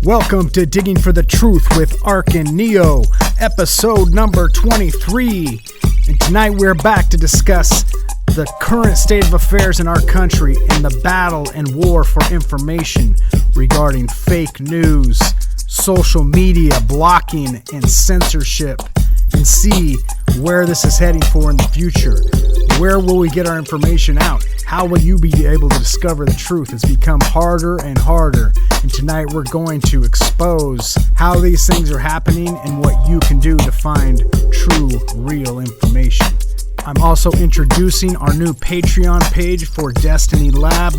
Welcome to Digging for the Truth with Ark and Neo, episode number 23. And tonight we're back to discuss the current state of affairs in our country and the battle and war for information regarding fake news, social media, blocking, and censorship, and see where this is heading for in the future. Where will we get our information out? How will you be able to discover the truth? It's become harder and harder. And tonight we're going to expose how these things are happening and what you can do to find true, real information. I'm also introducing our new Patreon page for Destiny Lab.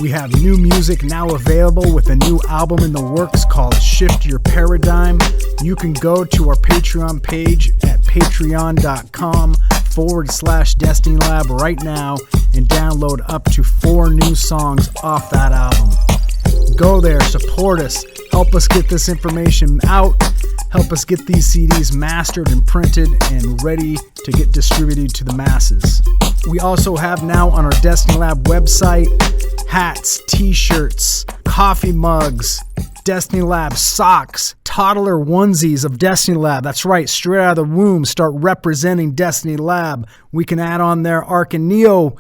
We have new music now available with a new album in the works called Shift Your Paradigm. You can go to our Patreon page at patreon.com/Destiny Lab right now and download up to 4 new songs off that album. Go there, support us, help us get this information out, help us get these CDs mastered and printed and ready to get distributed to the masses. We also have now on our Destiny Lab website hats, t-shirts, coffee mugs, Destiny Lab socks, toddler onesies of Destiny Lab. That's right, straight out of the womb, start representing Destiny Lab. We can add on there Ark and Neo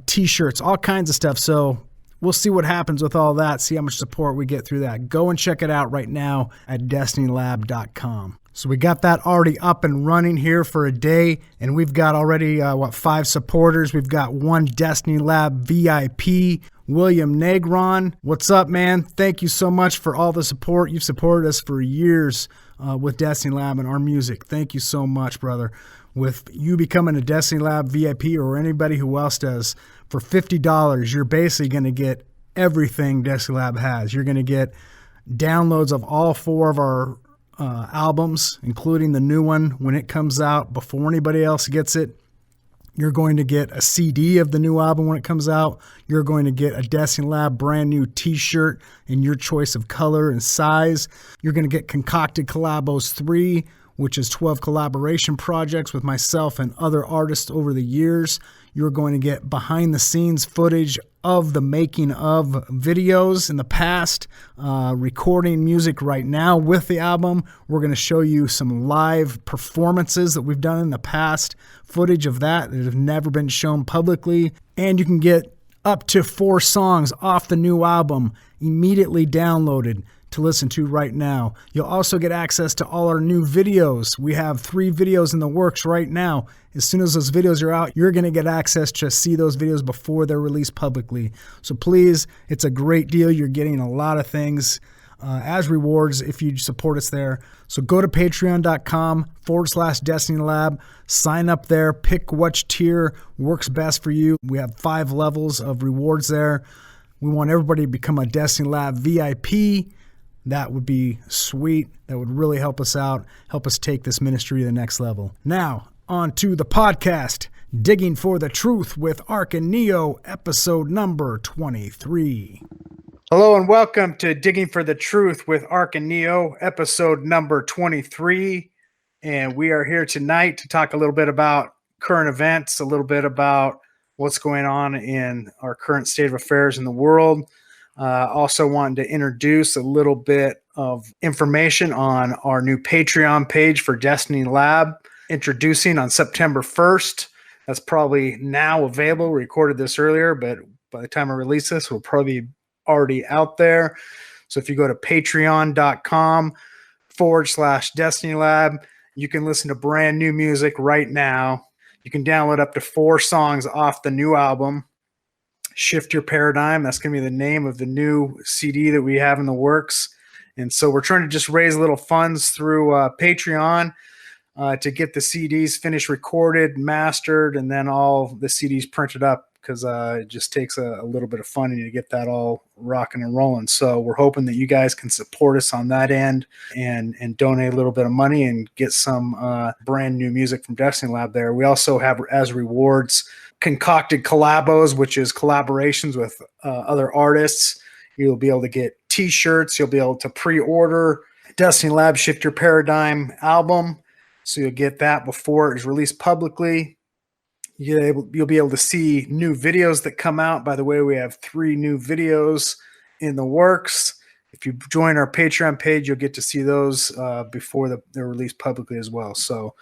t-shirts, all kinds of stuff. So we'll see what happens with all that, see how much support we get through that. Go and check it out right now at destinylab.com. So we got that already up and running here for a day, and we've got already, 5 supporters. We've got 1 Destiny Lab VIP, William Negron. What's up, man? Thank you so much for all the support. You've supported us for years with Destiny Lab and our music. Thank you so much, brother. With you becoming a Destiny Lab VIP or anybody who else does, for $50, you're basically going to get everything Destiny Lab has. You're going to get downloads of all 4 of our albums, including the new one when it comes out before anybody else gets it. You're going to get a CD of the new album when it comes out. You're going to get a Destiny Lab brand new t-shirt in your choice of color and size. You're going to get Concocted Collabos 3, which is 12 collaboration projects with myself and other artists over the years. You're going to get behind the scenes footage of the making of videos in the past, recording music right now with the album. We're going to show you some live performances that we've done in the past, footage of that have never been shown publicly. And you can get up to 4 songs off the new album immediately downloaded to listen to right now. You'll also get access to all our new videos. We have 3 videos in the works right now. As soon as those videos are out, you're going to get access to see those videos before they're released publicly. So please, it's a great deal. You're getting a lot of things as rewards if you support us there. So go to patreon.com/Destiny Lab, sign up there, pick which tier works best for you. We have 5 levels of rewards there. We want everybody to become a Destiny Lab VIP. That would be sweet. That would really help us out, help us take this ministry to the next level. Now, on to the podcast, Digging for the Truth with Ark and Neo, episode number 23. Hello and welcome to Digging for the Truth with Ark and Neo, episode number 23. And we are here tonight to talk a little bit about current events, a little bit about what's going on in our current state of affairs in the world. Also wanted to introduce a little bit of information on our new Patreon page for Destiny Lab, introducing on September 1st. That's probably now available. We recorded this earlier, but by the time I release this, we'll probably be already out there. So if you go to patreon.com/Destiny Lab, you can listen to brand new music right now. You can download up to 4 songs off the new album, Shift Your Paradigm. That's going to be the name of the new CD that we have in the works. And so we're trying to just raise a little funds through Patreon to get the CDs finished, recorded, mastered, and then all the CDs printed up, because it just takes a little bit of funding to get that all rocking and rolling. So we're hoping that you guys can support us on that end and donate a little bit of money and get some brand new music from Destiny Lab there. We also have as rewards Concocted Collabos, which is collaborations with other artists. You'll be able to get t-shirts. You'll be able to pre-order Destiny Lab Shift Your Paradigm album. So you'll get that before it is released publicly. You'll be able to see new videos that come out. By the way, we have 3 new videos in the works. if you join our Patreon page, you'll get to see those before they're released publicly as well. So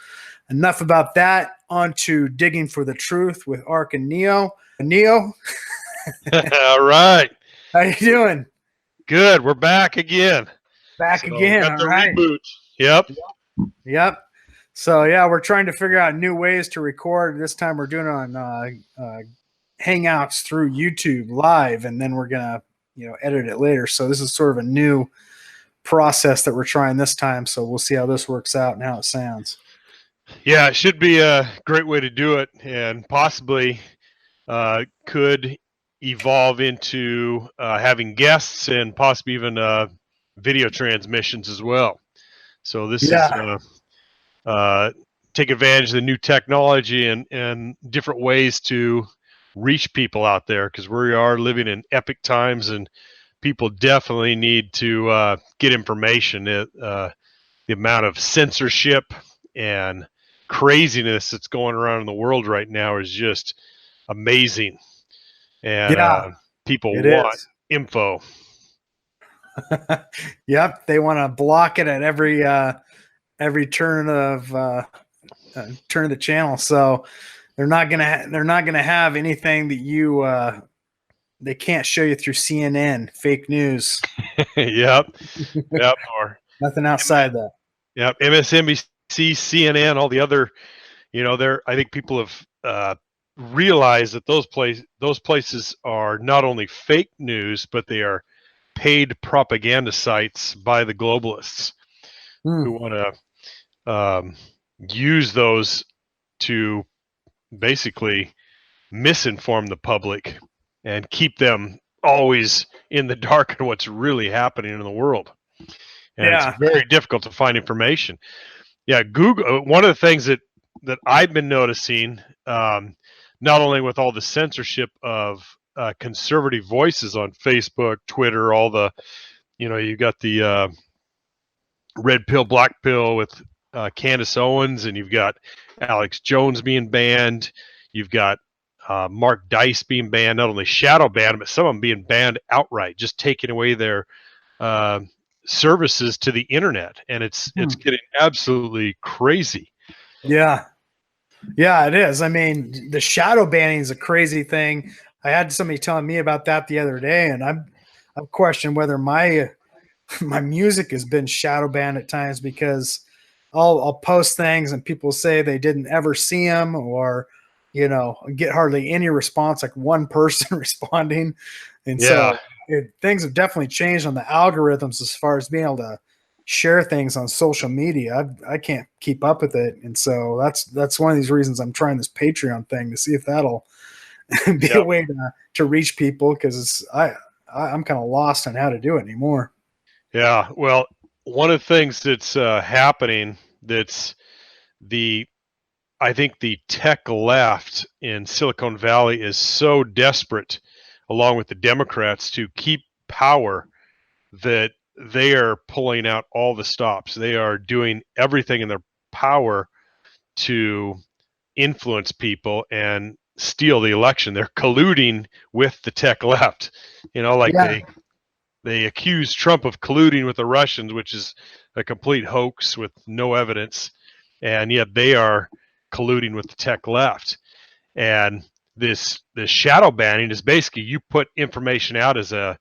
enough about that. On to digging for the truth with Ark and Neo. Neo, All right. how you doing? Good. We're back again. Back So again. got All the right. reboot. Yep. Yep. So yeah, we're trying to figure out new ways to record. This time we're doing it on Hangouts through YouTube Live, and then we're gonna edit it later. So this is sort of a new process that we're trying this time. So we'll see how this works out and how it sounds. Yeah, it should be a great way to do it, and possibly could evolve into having guests and possibly even video transmissions as well. So this is take advantage of the new technology and different ways to reach people out there, because we are living in epic times and people definitely need to get information. The amount of censorship and craziness that's going around in the world right now is just amazing, and people want info. Yep, they want to block it at every turn of the channel. So they're not gonna have anything that they can't show you through CNN, fake news. Yep. Or nothing outside that. Yep, MSNBC, CNN, all the other, I think people have realized that those places are not only fake news, but they are paid propaganda sites by the globalists who want to use those to basically misinform the public and keep them always in the dark on what's really happening in the world. And it's very difficult to find information. Yeah, Google. One of the things that I've been noticing, not only with all the censorship of conservative voices on Facebook, Twitter, all the, you got the red pill, black pill with Candace Owens, and you've got Alex Jones being banned. You've got Mark Dice being banned, not only shadow banned, but some of them being banned outright, just taking away their services to the internet, and it's getting absolutely crazy. Yeah, it is. I mean, the shadow banning is a crazy thing. I had somebody telling me about that the other day, and I've questioned whether my music has been shadow banned at times, because I'll post things and people say they didn't ever see them, or get hardly any response, like one person responding, and so things have definitely changed on the algorithms as far as being able to share things on social media. I can't keep up with it, and so that's one of these reasons I'm trying this Patreon thing, to see if that'll be a way to reach people, because I'm kind of lost on how to do it anymore. Yeah, well, one of the things that's happening, I think the tech left in Silicon Valley is so desperate, along with the Democrats, to keep power, that they are pulling out all the stops. They are doing everything in their power to influence people and steal the election. They're colluding with the tech left. They accuse Trump of colluding with the Russians, which is a complete hoax with no evidence, and yet they are colluding with the tech left. And this shadow banning is basically, you put information out as a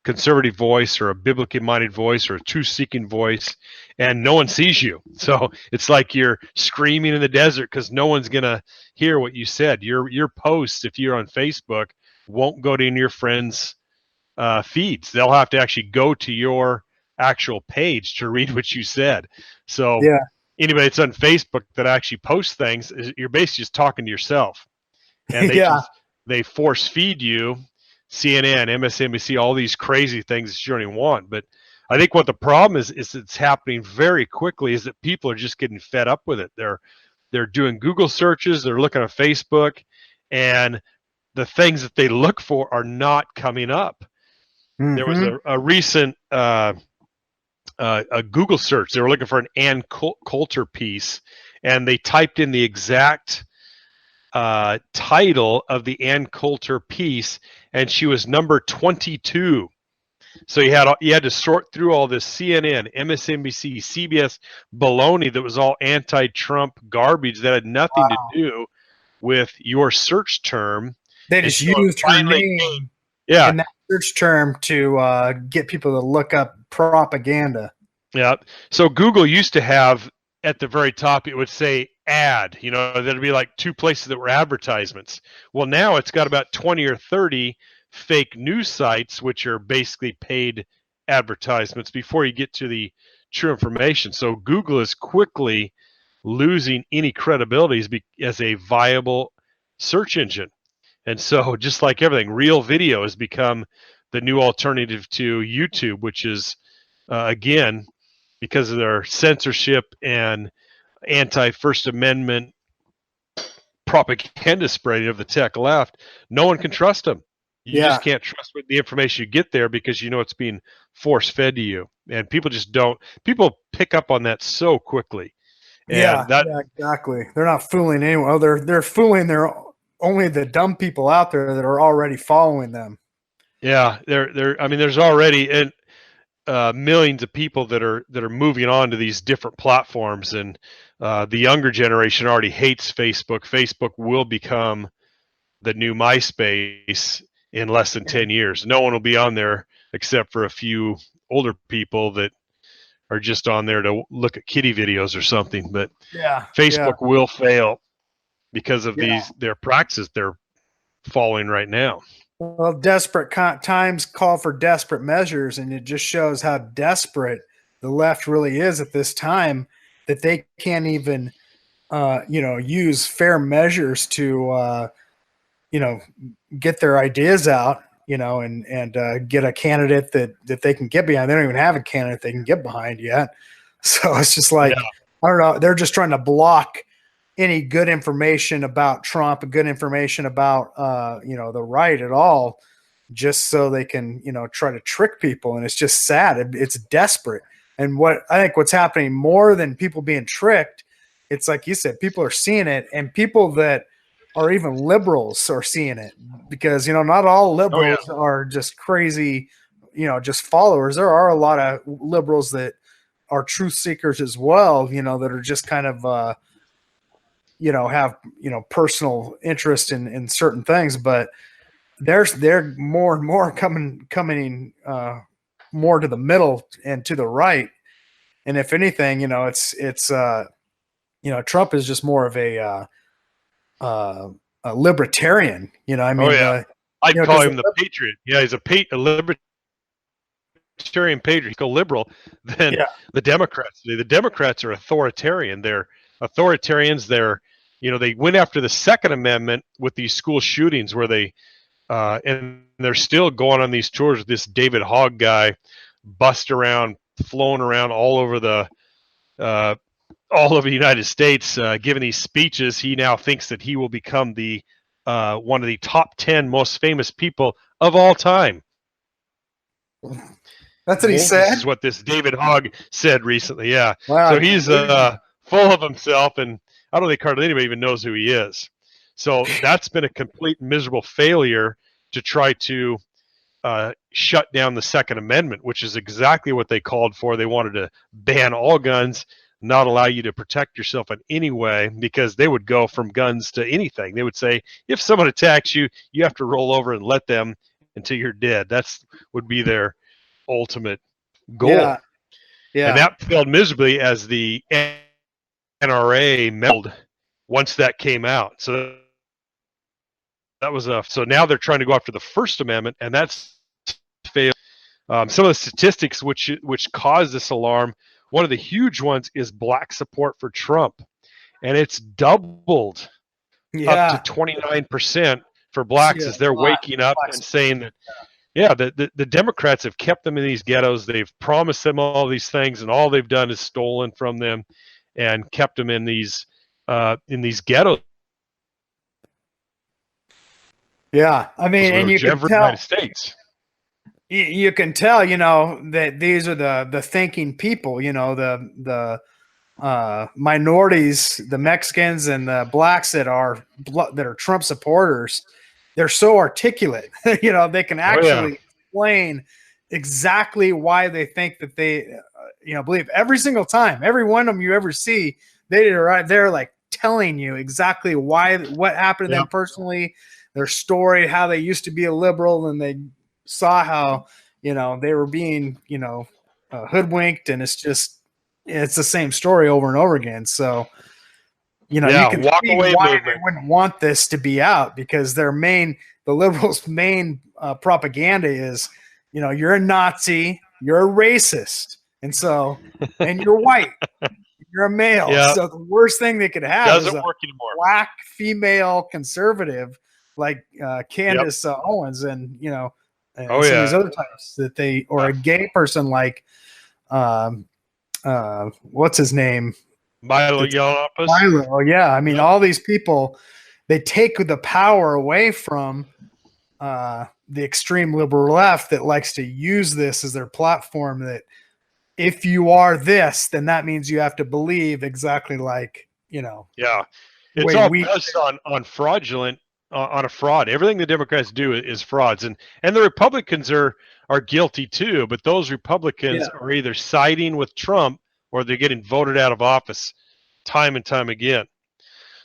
conservative voice or a biblically minded voice or a truth-seeking voice, and no one sees you. So it's like you're screaming in the desert because no one's gonna hear what you said. Your posts, if you're on Facebook, won't go to any of your friends' feeds. They'll have to actually go to your actual page to read what you said. So anybody that's on Facebook that actually posts things, you're basically just talking to yourself, and they force feed you CNN, MSNBC, all these crazy things that you don't even want. But I think what the problem is it's happening very quickly, is that people are just getting fed up with it. They're doing Google searches, they're looking at Facebook, and the things that they look for are not coming up. There was a recent a Google search. They were looking for an Ann Coulter piece, and they typed in the exact title of the Ann Coulter piece, and she was number 22 So you had to sort through all this CNN, MSNBC, CBS baloney that was all anti-Trump garbage that had nothing to do with your search term. They just used her name yeah. in that search term to get people to look up propaganda. Yeah. So Google used to have at the very top, it would say ad, you know, there'd be like 2 places that were advertisements. Well, now it's got about 20 or 30 fake news sites, which are basically paid advertisements before you get to the true information. So Google is quickly losing any credibility as a viable search engine. And so just like everything, real video has become the new alternative to YouTube, which is, again, because of their censorship and anti-First Amendment propaganda spreading of the tech left, no one can trust them. You just can't trust the information you get there because you know it's being force-fed to you. And people just don't. People pick up on that so quickly. And yeah, exactly. They're not fooling anyone. Oh, they're fooling only the dumb people out there that are already following them. Yeah, I mean, there's already millions of people that are moving on to these different platforms, and the younger generation already hates Facebook. Facebook will become the new MySpace in less than 10 years. No one will be on there except for a few older people that are just on there to look at kitty videos or something. But Facebook will fail because of their practices they're following right now. Well, desperate times call for desperate measures, and it just shows how desperate the left really is at this time, that they can't even, use fair measures to, get their ideas out, and get a candidate that they can get behind. They don't even have a candidate they can get behind yet. So it's just like, I don't know. They're just trying to block any good information about Trump, good information about, the right at all, just so they can, try to trick people. And it's just sad. It's desperate. And what's happening more than people being tricked, it's like you said, people are seeing it, and people that are even liberals are seeing it, because, not all liberals are just crazy, just followers. There are a lot of liberals that are truth seekers as well, that are just kind of, have, personal interest in certain things, but they're more and more coming more to the middle and to the right. And if anything, it's Trump is just more of a libertarian, I mean, I'd call him the patriot. Yeah. He's a libertarian patriot. He's go liberal than the Democrats. The Democrats are authoritarian. They're authoritarians. They went after the Second Amendment with these school shootings where they, and they're still going on these tours with this David Hogg guy, flowing around all over the United States, giving these speeches. He now thinks that he will become the one of the top 10 most famous people of all time. That's what he said. This is what this David Hogg said recently. Yeah. Wow. So he's full of himself, and I don't think hardly anybody even knows who he is. So that's been a complete miserable failure to try to shut down the Second Amendment, which is exactly what they called for. They wanted to ban all guns, not allow you to protect yourself in any way, because they would go from guns to anything. They would say, if someone attacks you, you have to roll over and let them until you're dead. That's would be their ultimate goal. Yeah. And that failed miserably as the NRA meddled once that came out. So that was so now they're trying to go after the First Amendment, and that's failed. Some of the statistics which caused this alarm, one of the huge ones is black support for Trump, and it's doubled up to 29% for blacks as they're waking up and saying that, the Democrats have kept them in these ghettos. They've promised them all these things, and all they've done is stolen from them and kept them in these ghettos. Yeah, I mean, and you can tell, United States. You can tell, that these are the thinking people, the minorities, the Mexicans and the blacks that are Trump supporters. They're so articulate, they can actually explain exactly why they think that they, believe every single time. Every one of them you ever see, they're right there, like telling you exactly what happened to them personally, their story, how they used to be a liberal, and they saw how they were being hoodwinked, and it's the same story over and over again. So you can walk see away why movement. they wouldn't want this to be out, because the liberals' main propaganda is, you're a Nazi, you're a racist, and you're white, you're a male. Yeah, So the worst thing they could have is doesn't a work anymore. black female conservative like Candace Owens, and and some of these other types or a gay person like what's his name? Milo Yiannopoulos. Milo, yeah. I mean, all these people, they take the power away from the extreme liberal left that likes to use this as their platform. That if you are this, then that means you have to believe exactly like Yeah, it's all based on fraudulent, on a fraud. Everything the Democrats do is frauds, and the Republicans are guilty too. But those Republicans are either siding with Trump or they're getting voted out of office time and time again.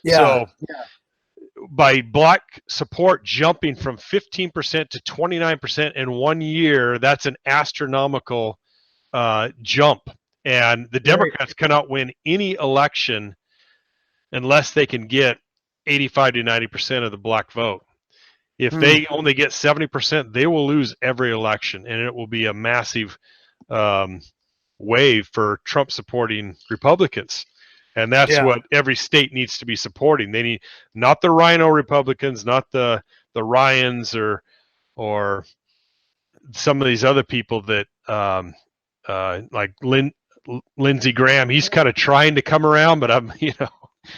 So by black support jumping from 15% to 29% in 1 year, that's an astronomical jump. And the Democrats cannot win any election unless they can get 85 to 90% of the black vote. If they only get 70%, they will lose every election, and it will be a massive wave for Trump supporting Republicans. And that's what every state needs to be supporting. They need not the Rhino Republicans, not the Ryans or some of these other people that like Lindsey Graham. He's kind of trying to come around, but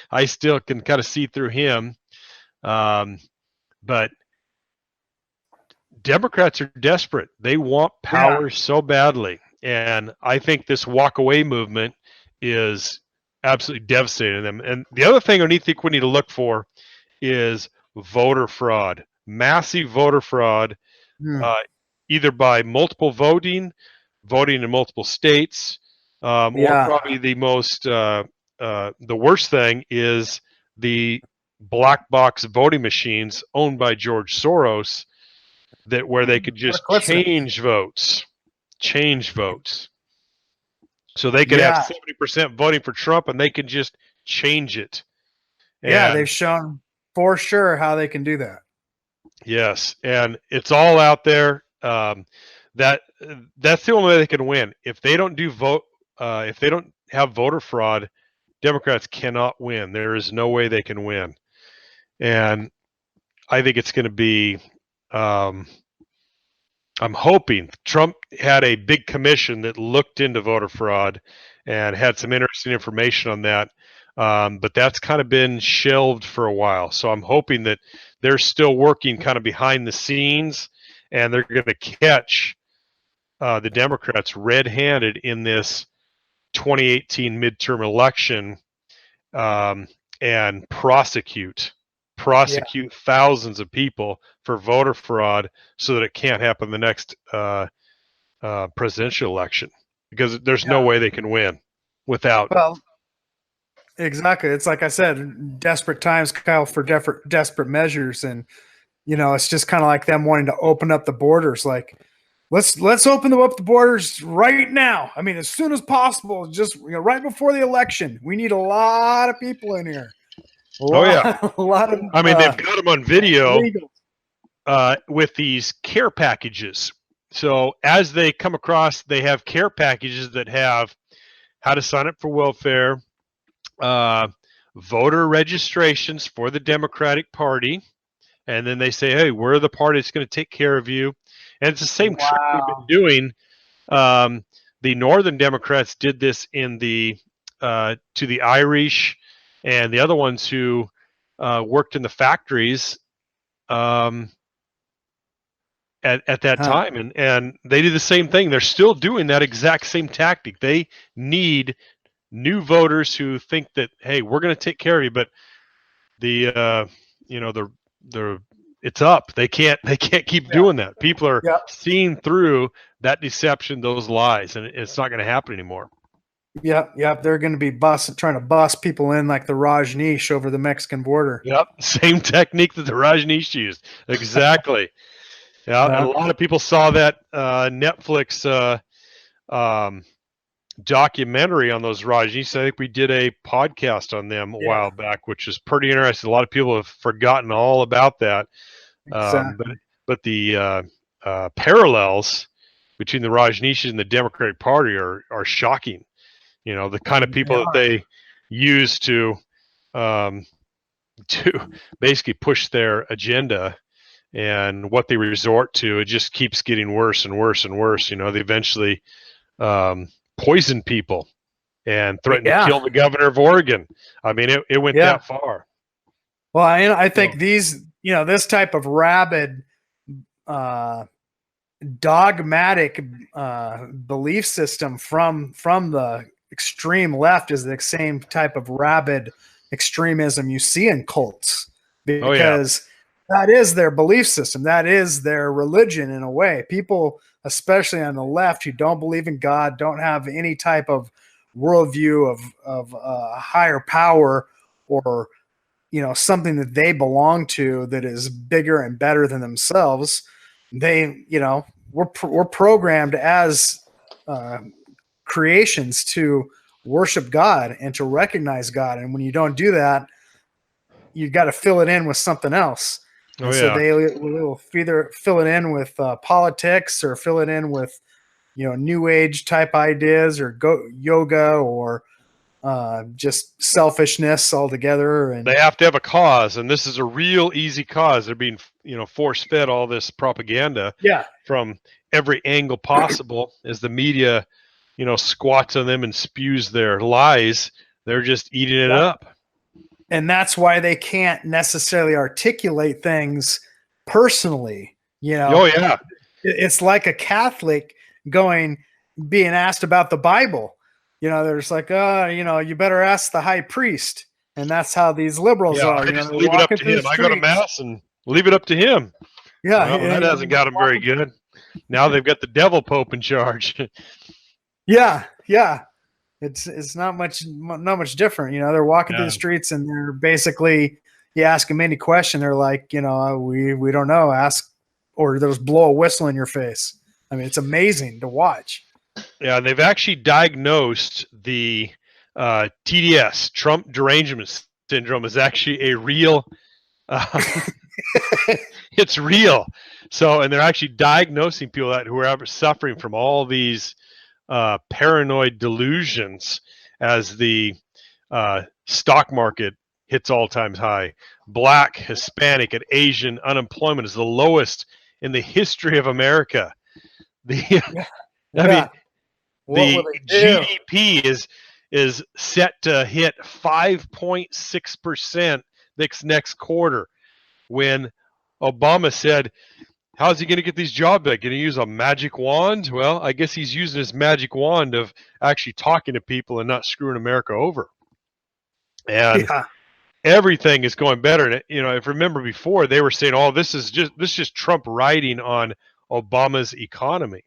I still can kind of see through him. But Democrats are desperate. They want power so badly. And I think this walk-away movement is absolutely devastating them. And the other thing I think we need to look for is voter fraud, massive voter fraud, either by multiple voting in multiple states, or probably the worst thing is the black box voting machines owned by George Soros, where they could just change votes. So they could have 70% voting for Trump, and they can just change it. And they've shown for sure how they can do that. Yes, and it's all out there. That's the only way they can win. If they don't if they don't have voter fraud, Democrats cannot win. There is no way they can win. And I think it's going to be, I'm hoping Trump had a big commission that looked into voter fraud and had some interesting information on that. But that's kind of been shelved for a while. So I'm hoping that they're still working kind of behind the scenes, and they're going to catch the Democrats red-handed in this 2018 midterm election, and prosecute thousands of people for voter fraud so that it can't happen the next presidential election, because there's no way they can win without. Well, exactly. It's like I said, desperate times call for desperate measures. And, it's just kind of like them wanting to open up the borders. Like, let's open up the borders right now. I mean, as soon as possible, just right before the election. We need a lot of people in here. A lot of. I mean, they've got them on video with these care packages. So as they come across, they have care packages that have how to sign up for welfare, voter registrations for the Democratic Party, and then they say, "Hey, we're the party that's going to take care of you." And it's the same trick we've been doing. The Northern Democrats did this in to the Irish and the other ones who worked in the factories at that time, and they did the same thing. They're still doing that exact same tactic. They need new voters who think that, hey, we're going to take care of you, but the it's up. They can't keep doing that. People are Yeah. seeing through that deception, those lies, and it's not going to happen anymore. Yep. They're going to be trying to bust people in like the Rajneesh over the Mexican border. Yep, same technique that the Rajneesh used. Exactly. Yeah, and a lot of people saw that Netflix documentary on those Rajneesh. I think we did a podcast on them a while back, which is pretty interesting. A lot of people have forgotten all about that. Exactly. But the parallels between the Rajneeshs and the Democratic Party are shocking. You know, the kind of people that they use to basically push their agenda, and what they resort to, it just keeps getting worse and worse and worse. You know, they eventually poison people and threaten to kill the governor of Oregon. I mean, it went that far. Well, I think this type of rabid, dogmatic belief system from the extreme left is the same type of rabid extremism you see in cults, because that is their belief system. That is their religion in a way. People, especially on the left, who don't believe in God, don't have any type of worldview of higher power, or something that they belong to that is bigger and better than themselves. We're programmed as creations to worship God and to recognize God. And when you don't do that, you've got to fill it in with something else. So they will either fill it in with politics, or fill it in with, new age type ideas, or yoga, or just selfishness altogether. And they have to have a cause, and this is a real easy cause. They're being, force fed all this propaganda from every angle possible. As the media, squats on them and spews their lies, they're just eating it up. And that's why they can't necessarily articulate things personally. Oh yeah, it's like a Catholic being asked about the Bible. There's like, you better ask the high priest. And that's how these liberals are. I just leave it up to him. I go to mass and leave it up to him. Yeah, well, that hasn't got them very good. Now they've got the devil pope in charge. Yeah. It's not much different. They're walking through the streets, and they're basically, you ask them any question, they're like, we don't know, ask, or they'll just blow a whistle in your face. I mean, it's amazing to watch. Yeah, they've actually diagnosed the TDS, Trump derangement syndrome, is actually a real. It's real. So, and they're actually diagnosing people who are suffering from all these paranoid delusions as the stock market hits all-time high. Black, Hispanic, and Asian unemployment is the lowest in the history of America. The GDP is set to hit 5.6% next quarter, when Obama said, how's he going to get these jobs back? Going to use a magic wand? Well, I guess he's using his magic wand of actually talking to people and not screwing America over. And everything is going better. And, if you remember before, they were saying, oh, this is just Trump riding on Obama's economy.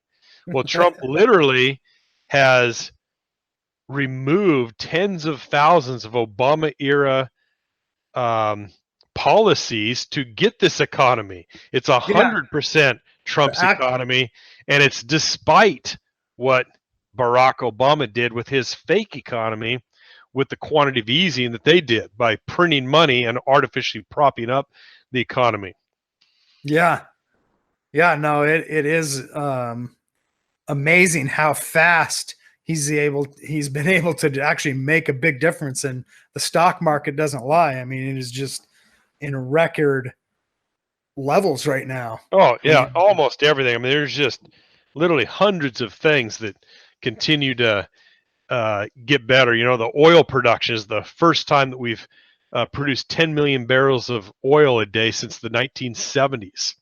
Well, Trump literally has removed tens of thousands of Obama-era policies to get this economy. It's 100% Trump's economy, and it's despite what Barack Obama did with his fake economy, with the quantitative easing that they did by printing money and artificially propping up the economy. No, it is amazing how fast he's been able to actually make a big difference. And the stock market doesn't lie. I mean, it is just in record levels right now. Oh yeah, almost everything. I mean, there's just literally hundreds of things that continue to get better. The oil production is the first time that we've produced 10 million barrels of oil a day since the 1970s.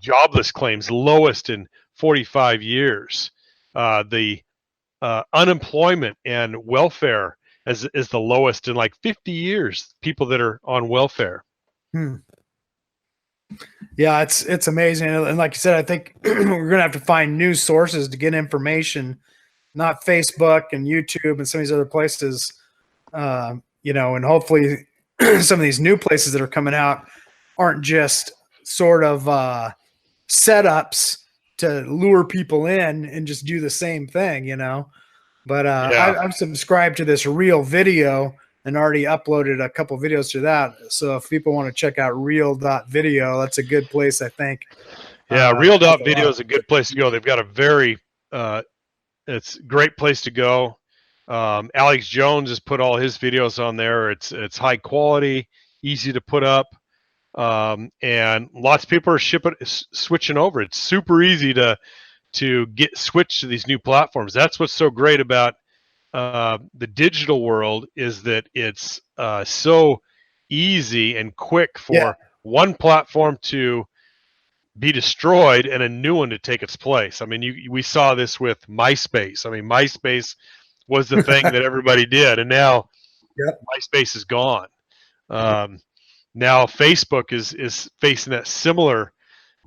Jobless claims lowest in 45 years. The unemployment and welfare is the lowest in like 50 years. People that are on welfare. Yeah, it's amazing, and like you said, I think we're gonna have to find new sources to get information, not Facebook and YouTube and some of these other places. And hopefully, some of these new places that are coming out aren't just sort of setups to lure people in and just do the same thing. But Yeah. I've subscribed to this Real Video and already uploaded a couple videos to that. So if people want to check out real.video, that's a good place, I think. Yeah. There's Real a lot Video of is a good place to go. They've got a very, it's a great place to go. Alex Jones has put all his videos on there. It's high quality, easy to put up. And lots of people are switching over. It's super easy to get switched to these new platforms. That's what's so great about the digital world, is that it's so easy and quick yeah, for one platform to be destroyed and a new one to take its place. I mean, we saw this with MySpace. I mean, MySpace was the thing that everybody did, and now yep, MySpace is gone. Um, Now Facebook is facing that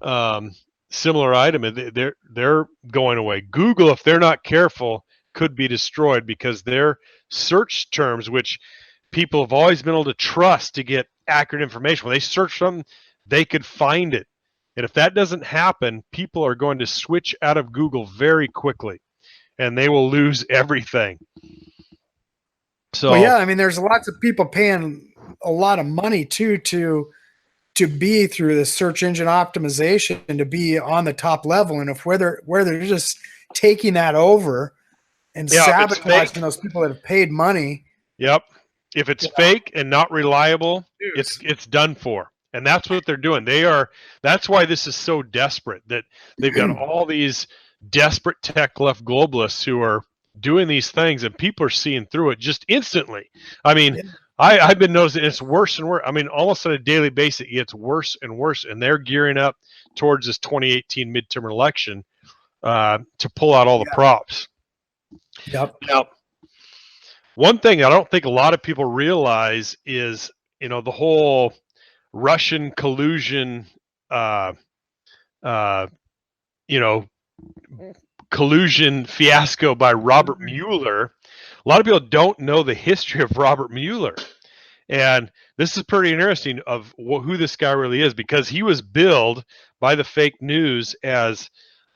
um, similar item, and they're going away. Google, if they're not careful, could be destroyed, because their search terms, which people have always been able to trust to get accurate information, when they search something, they could find it. And if that doesn't happen, people are going to switch out of Google very quickly, and they will lose everything. well, So yeah. I mean, there's lots of people paying a lot of money too to be through the search engine optimization and to be on the top level. And if where they're just taking that over and yeah, if it's sabotaging fake, those people that have paid money, yep. If it's you know, fake and not reliable, news. it's done for. And that's what they're doing. That's why this is so desperate, that they've got all these desperate tech left globalists who are doing these things, and people are seeing through it just instantly. I mean, Yeah. I've been noticing it's worse and worse. I mean, almost on a daily basis, it gets worse and worse, and they're gearing up towards this 2018 midterm election to pull out all the Yeah. props. Yep. Now, one thing I don't think a lot of people realize is, the whole Russian collusion, uh, uh, you know, collusion fiasco by Robert Mueller. A lot of people don't know the history of Robert Mueller, and this is pretty interesting of who this guy really is, because he was billed by the fake news as,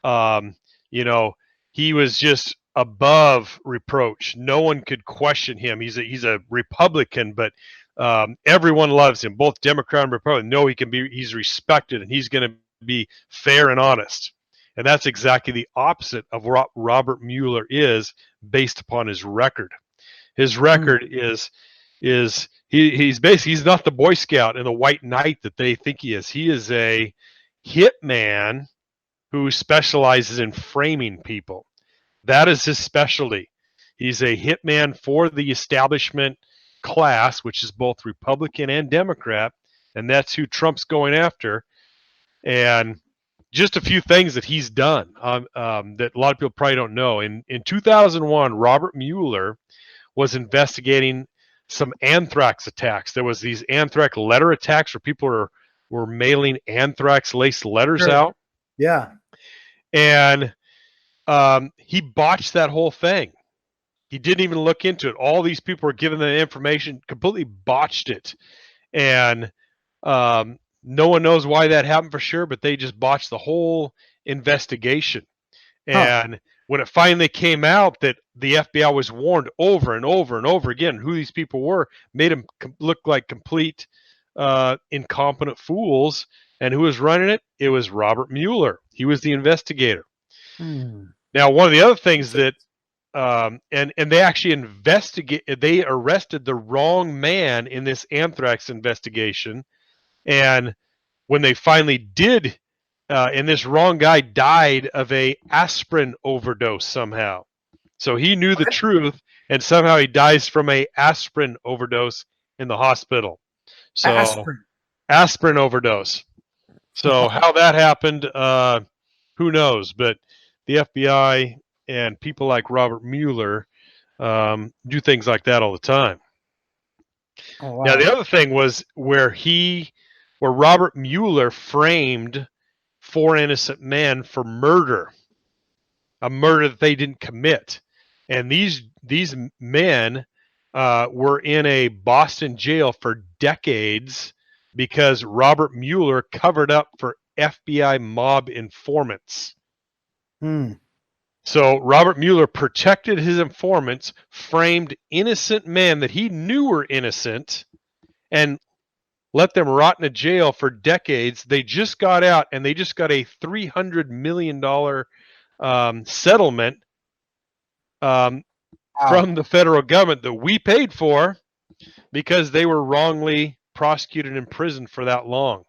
um, you know, he was just above reproach. No one could question him. He's a Republican, but everyone loves him, both Democrat and Republican. No, he's respected, and he's going to be fair and honest. And that's exactly the opposite of what Robert Mueller is, based upon his record. His record he's not the Boy Scout and the White Knight that they think he is. He is a hitman who specializes in framing people. That is his specialty. He's a hitman for the establishment class, which is both Republican and Democrat, and that's who Trump's going after. And just a few things that he's done that a lot of people probably don't know. In 2001, Robert Mueller was investigating some anthrax attacks. There was these anthrax letter attacks where people were mailing anthrax laced letters Sure. out. Yeah. And he botched that whole thing. He didn't even look into it. All these people were given the information, completely botched it. And no one knows why that happened for sure, but they just botched the whole investigation. Huh. And when it finally came out that the FBI was warned over and over and over again who these people were, made them look like complete incompetent fools. And who was running it? It was Robert Mueller. He was the investigator. Now, one of the other things that and they actually they arrested the wrong man in this anthrax investigation. And when they finally did, and this wrong guy died of a aspirin overdose somehow. So he knew the truth, and somehow he dies from a aspirin overdose in the hospital. So Aspirin. aspirin overdose. So how that happened, who knows? But the FBI and people like Robert Mueller do things like that all the time. Oh, wow. Now, the other thing was where he where Robert Mueller framed 4 innocent men for murder, a murder that they didn't commit. And these men were in a Boston jail for decades because Robert Mueller covered up for FBI mob informants. So Robert Mueller protected his informants, framed innocent men that he knew were innocent, and let them rot in a jail for decades. They just got out, and they just got a $300 million settlement from the federal government that we paid for because they were wrongly prosecuted and imprisoned for that long.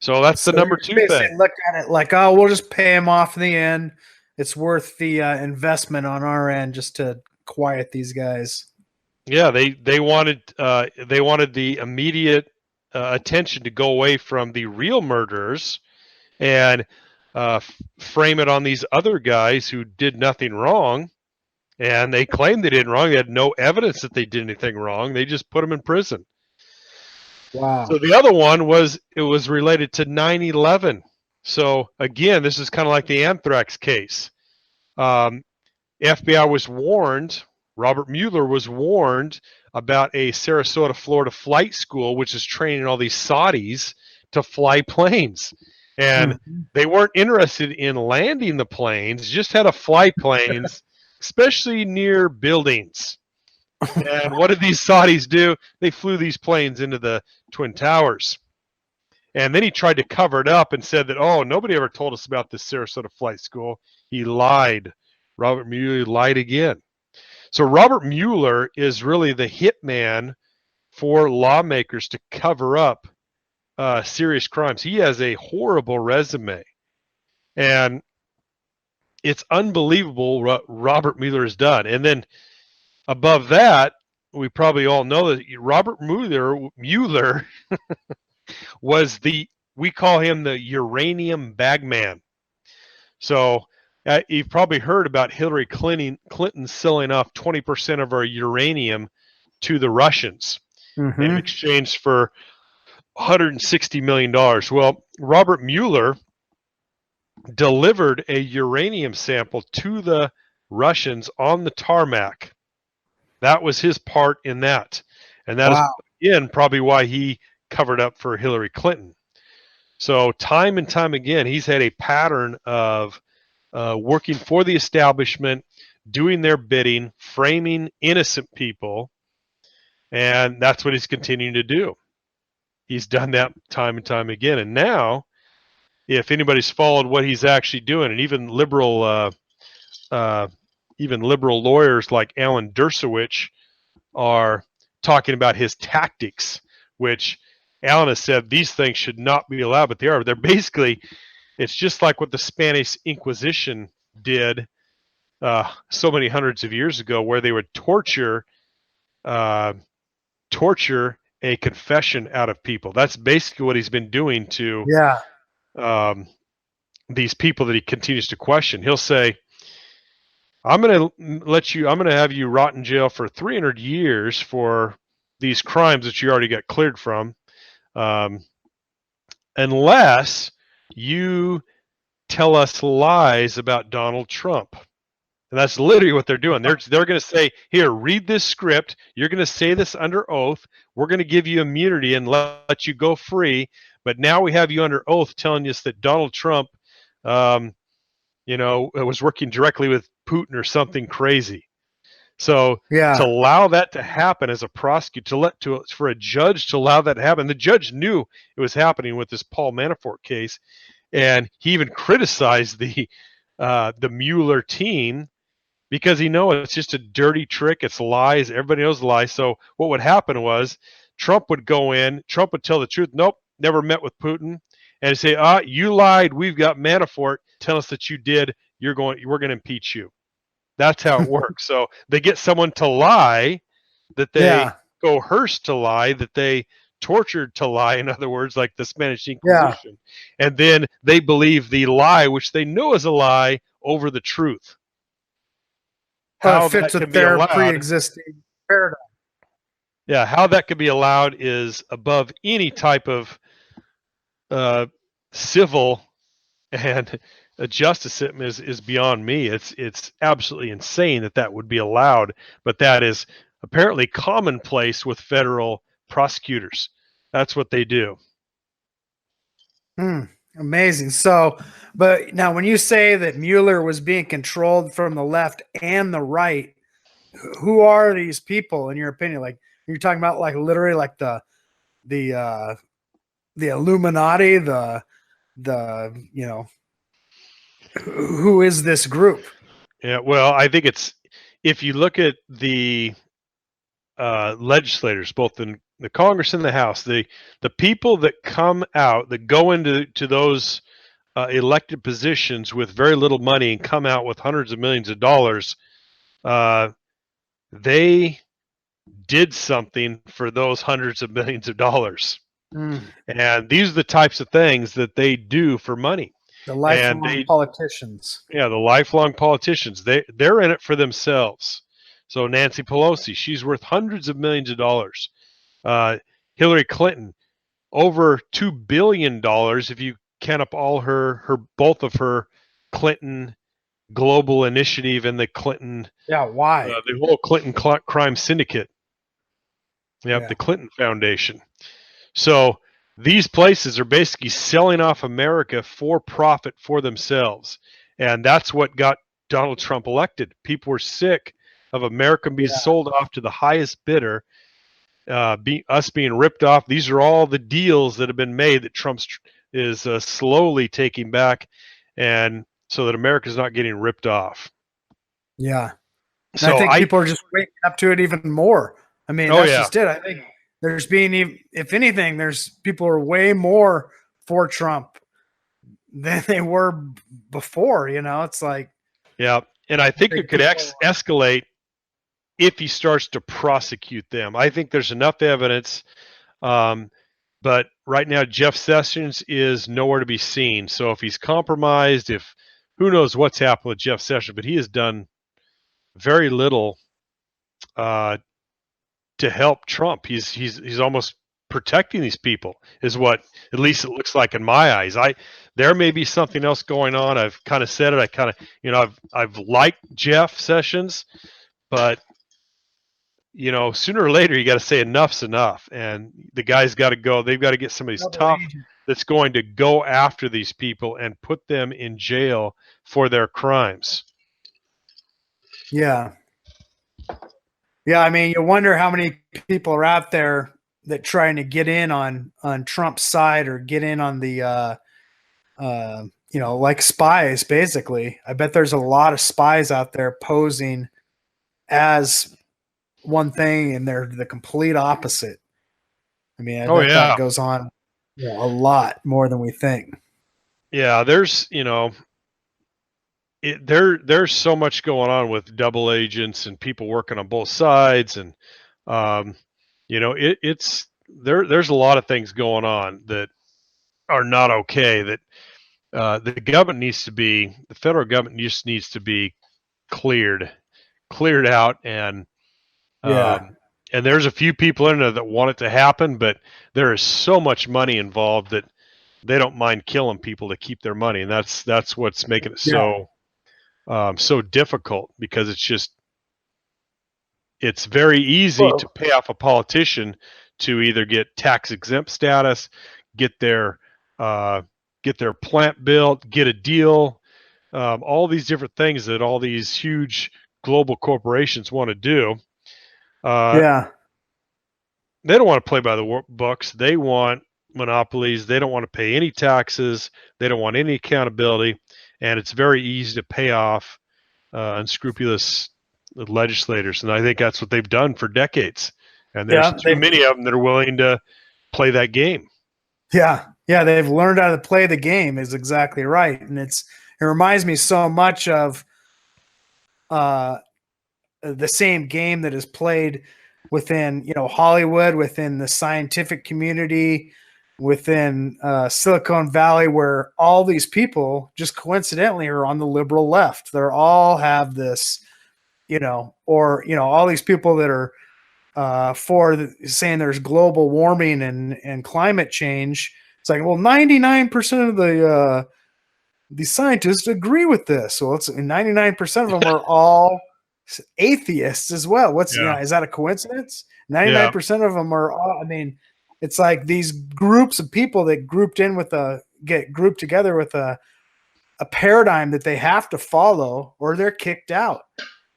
So that's the number 2 thing. Look at it like, oh, we'll just pay him off in the end. It's worth the investment on our end just to quiet these guys. Yeah, they wanted the immediate attention to go away from the real murderers and frame it on these other guys who did nothing wrong. And they claimed they did wrong. They had no evidence that they did anything wrong. They just put them in prison. Wow. So the other one was related to 9/11. So again, this is kind of like the anthrax case. FBI was warned, Robert Mueller was warned about a Sarasota, Florida flight school, which is training all these Saudis to fly planes. And they weren't interested in landing the planes, just how to fly planes, especially near buildings. And what did these Saudis do? They flew these planes into the Twin Towers. And then he tried to cover it up and said that, oh, nobody ever told us about this Sarasota flight school. He lied. Robert Mueller lied again. So Robert Mueller is really the hitman for lawmakers to cover up serious crimes. He has a horrible resume. And it's unbelievable what Robert Mueller has done. And then above that, we probably all know that Robert Mueller was we call him the uranium bagman. So you've probably heard about Hillary Clinton selling off 20% of our uranium to the Russians in exchange for $160 million. Well, Robert Mueller delivered a uranium sample to the Russians on the tarmac. That was his part in that. And that is, again, probably why he covered up for Hillary Clinton. So time and time again, he's had a pattern of working for the establishment, doing their bidding, framing innocent people, and that's what he's continuing to do. He's done that time and time again. And now, if anybody's followed what he's actually doing, and even liberal lawyers like Alan Dershowitz are talking about his tactics, which Alan has said these things should not be allowed, but they are. They're basically, it's just like what the Spanish Inquisition did so many hundreds of years ago, where they would torture a confession out of people. That's basically what he's been doing to these people that he continues to question. He'll say, I'm going to have you rot in jail for 300 years for these crimes that you already got cleared from, unless you tell us lies about Donald Trump. And that's literally what they're doing. They're going to say, here, read this script. You're going to say this under oath. We're going to give you immunity and let you go free. But now we have you under oath telling us that Donald Trump, was working directly with Putin or something crazy. So to allow that to happen as a prosecutor, for a judge to allow that to happen, the judge knew it was happening with this Paul Manafort case, and he even criticized the Mueller team because he knows it's just a dirty trick. It's lies. Everybody knows lies. So what would happen was Trump would go in. Trump would tell the truth. Nope, never met with Putin, and say, you lied. We've got Manafort. Tell us that you did. We're going to impeach you. That's how it works. So they get someone to lie, that they coerced to lie, that they tortured to lie, in other words, like the Spanish Inquisition. And then they believe the lie, which they know is a lie, over the truth. How it fits with their pre-existing paradigm. Yeah, how that could be allowed is above any type of civil and a justice system is beyond me. It's absolutely insane that that would be allowed, but that is apparently commonplace with federal prosecutors. That's what they do. Hmm. Amazing. So, but now when you say that Mueller was being controlled from the left and the right, who are these people in your opinion? Like you're talking about like literally like the the Illuminati, the who is this group? Yeah, well, I think it's if you look at the legislators, both in the Congress and the House, the people that come out that go into those elected positions with very little money and come out with hundreds of millions of dollars, uh, they did something for those hundreds of millions of dollars. Mm, And these are the types of things that they do for money. the And lifelong they, politicians. yeah, the lifelong politicians, they're in it for themselves. So Nancy Pelosi, she's worth hundreds of millions of dollars. Uh, Hillary Clinton, over $2 billion if you count up all her both of her Clinton Global Initiative and the Clinton, Yeah, why? the whole Clinton crime syndicate. Yep, Yeah, the Clinton Foundation. So these places are basically selling off America for profit for themselves. And that's what got Donald Trump elected. People were sick of America being yeah, sold off to the highest bidder, us being ripped off. These are all the deals that have been made that Trump is slowly taking back, and so that America's not getting ripped off. yeah. And I So think people are just waking up to it even more. I mean, oh that's yeah, just it. I think there's being, if anything, there's people are way more for Trump than they were before. You know, it's like yeah, and I I think it think could people. escalate if he starts to prosecute them. I think there's enough evidence. Um, but right now, Jeff Sessions is nowhere to be seen. So if he's compromised, if who knows what's happened with Jeff Sessions, but he has done very little uh, to help Trump. He's almost protecting these people, is what at least it looks like in my eyes. There may be something else going on. I've kind of said it. I kind of I've liked Jeff Sessions, but sooner or later you got to say enough's enough, and the guy's got to go. They've got to get somebody Double tough agent. that's going to go after these people and put them in jail for their crimes. Yeah. Yeah. I mean, you wonder how many people are out there that trying to get in on Trump's side or get in on the like spies, basically. I bet there's a lot of spies out there posing as one thing and they're the complete opposite. I mean, I Oh bet that yeah, goes on a lot more than we think. yeah. There's so much going on with double agents and people working on both sides, and um, it's there's a lot of things going on that are not okay. That the federal government just needs to be cleared out, Yeah. um, and there's a few people in there that want it to happen, but there is so much money involved that they don't mind killing people to keep their money, and that's what's making it Yeah. so difficult, because it's very easy to Well, pay off a politician to either get tax exempt status, get their uh, get their plant built, get a deal, all these different things that all these huge global corporations want to do. Uh, yeah. they don't want to play by the books. They want monopolies. They don't want to pay any taxes. They don't want any accountability, and it's very easy to pay off unscrupulous legislators, and I think that's what they've done for decades. And there's Yeah. too many of them that are willing to play that game. Yeah. They've learned how to play the game is exactly right. And it reminds me so much of the same game that is played within Hollywood, within the scientific community, within Silicon Valley, where all these people just coincidentally are on the liberal left. They're all have this, all these people that are saying there's global warming and climate change, It's like, well, 99% of the scientists agree with this. So it's 99% of them are all atheists as well. Yeah. Is that a coincidence? Yeah. 99% of them are all, I mean, it's like these groups of people that get grouped together with a paradigm that they have to follow or they're kicked out,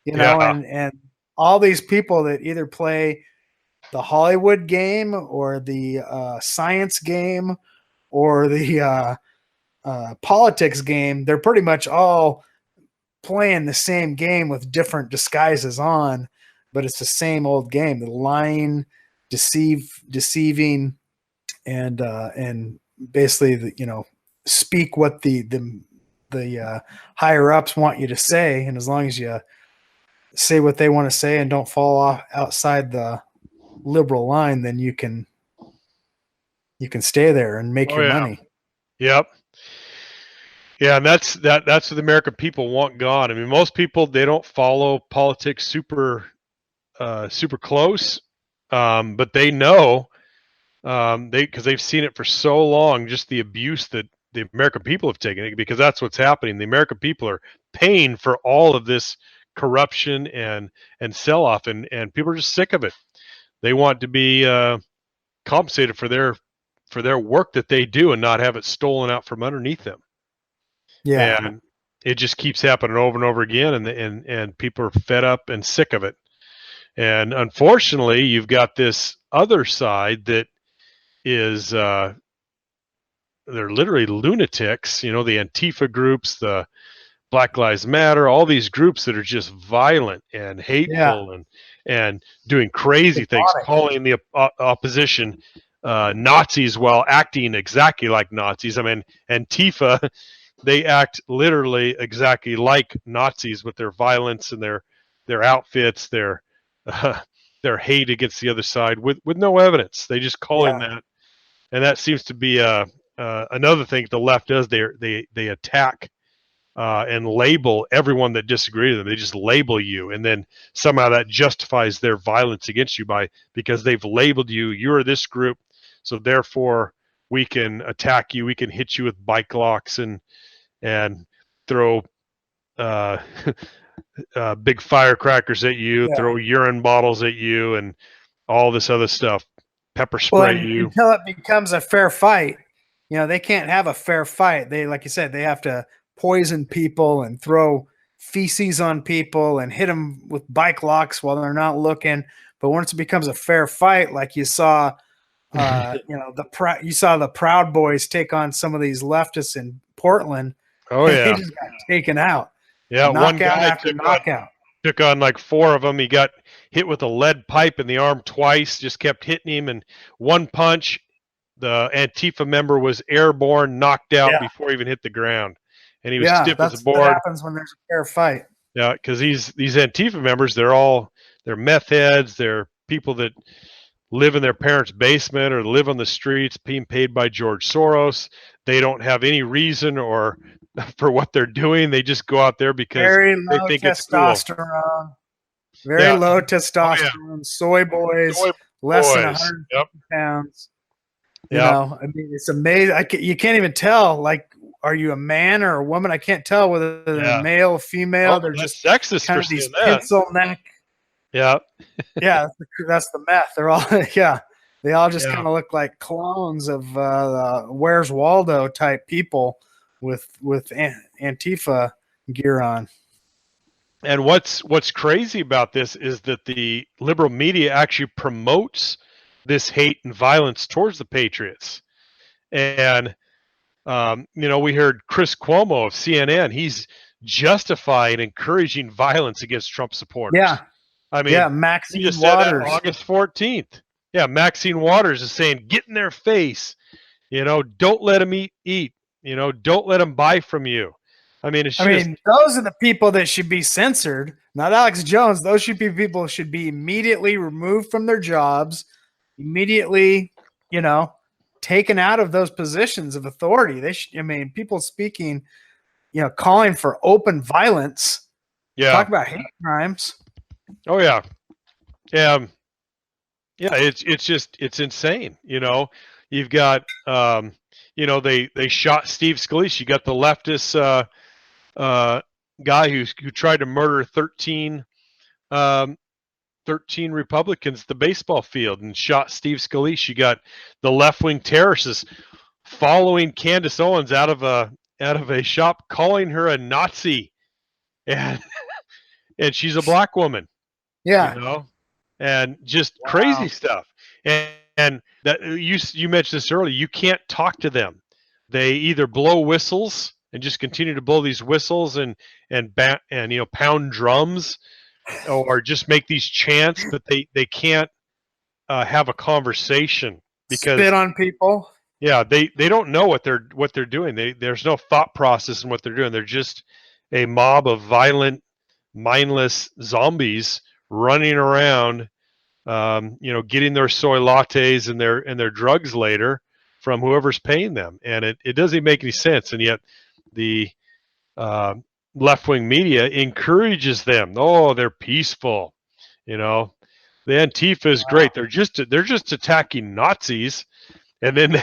Yeah. and all these people that either play the Hollywood game or the science game or the politics game, they're pretty much all playing the same game with different disguises on, but it's the same old game. The lying, deceiving, and basically, speak what the higher ups want you to say, and as long as you say what they want to say and don't fall off outside the liberal line, then you can stay there and make Oh your yeah. money. Yep. Yeah, and that's what the American people want gone. I mean, most people, they don't follow politics super close, but they know, because they've seen it for so long, just the abuse that the American people have taken, because that's what's happening. The American people are paying for all of this corruption and sell off, and people are just sick of it. They want to be compensated for their work that they do and not have it stolen out from underneath them. Yeah. And it just keeps happening over and over again, and people are fed up and sick of it. And unfortunately, you've got this other side that is they're literally lunatics, the Antifa groups, the Black Lives Matter, all these groups that are just violent and Yeah. hateful and doing crazy things, calling the opposition Nazis while acting exactly like Nazis. I mean, Antifa, they act literally exactly like Nazis with their violence and their outfits, their hate against the other side with no evidence. They just call him that, and that seems to be another thing the left does. They attack and label everyone that disagrees with them. They just label you, and then somehow that justifies their violence against you because they've labeled you. You're this group, so therefore we can attack you. We can hit you with bike locks and throw big firecrackers at you, throw urine bottles at you, and all this other stuff. Pepper spray you until it becomes a fair fight. They can't have a fair fight. They, like you said, they have to poison people and throw feces on people and hit them with bike locks while they're not looking. But once it becomes a fair fight, like you saw, you saw the Proud Boys take on some of these leftists in Portland. Oh yeah, they just got taken out. Yeah, knockout one guy after knockout. took on like 4 of them. He got hit with a lead pipe in the arm twice. Just kept hitting him, and one punch, the Antifa member was airborne, knocked out before he even hit the ground, and he was stiff as a board. What happens when there's a fair fight. Yeah, because these Antifa members, they're meth heads. They're people that live in their parents' basement or live on the streets, being paid by George Soros. They don't have any reason or for what they're doing. They just go out there because they think it's cool. Very low testosterone. Soy boys, less than 150 pounds. You know, I mean, it's amazing. You can't even tell. Like, are you a man or a woman? I can't tell whether they're male or female. Oh, they're just sexist kind for of these saying that. pencil neck. Yeah. That's the meth. They're all they all just kind of look like clones of Where's Waldo type people with Antifa gear on. And what's crazy about this is that the liberal media actually promotes this hate and violence towards the patriots. And we heard Chris Cuomo of CNN. He's justifying encouraging violence against Trump supporters. Yeah. I mean, Maxine just Waters. said that August 14th. Yeah, Maxine Waters is saying, get in their face. Don't let them eat. Don't let them buy from you. I mean, those are the people that should be censored, not Alex Jones. Those should be people should be immediately removed from their jobs, immediately, taken out of those positions of authority. People speaking, calling for open violence. Yeah. Talk about hate crimes. Oh yeah. Yeah. It's insane. You've got they shot Steve Scalise. You got the leftist guy who tried to murder 13 Republicans at the baseball field and shot Steve Scalise. You got the left-wing terrorists following Candace Owens out of a shop, calling her a Nazi, and and she's a black woman. Yeah. And just crazy stuff. And that you mentioned this earlier. You can't talk to them. They either blow whistles and just continue to blow these whistles and pound drums, or just make these chants, but they can't have a conversation because spit on people. Yeah, they don't know what they're doing. There's no thought process in what they're doing. They're just a mob of violent, mindless zombies running around, getting their soy lattes and their drugs later from whoever's paying them, and it doesn't even make any sense. And yet, the left-wing media encourages them. Oh, they're peaceful, The Antifa is great. They're just attacking Nazis, and then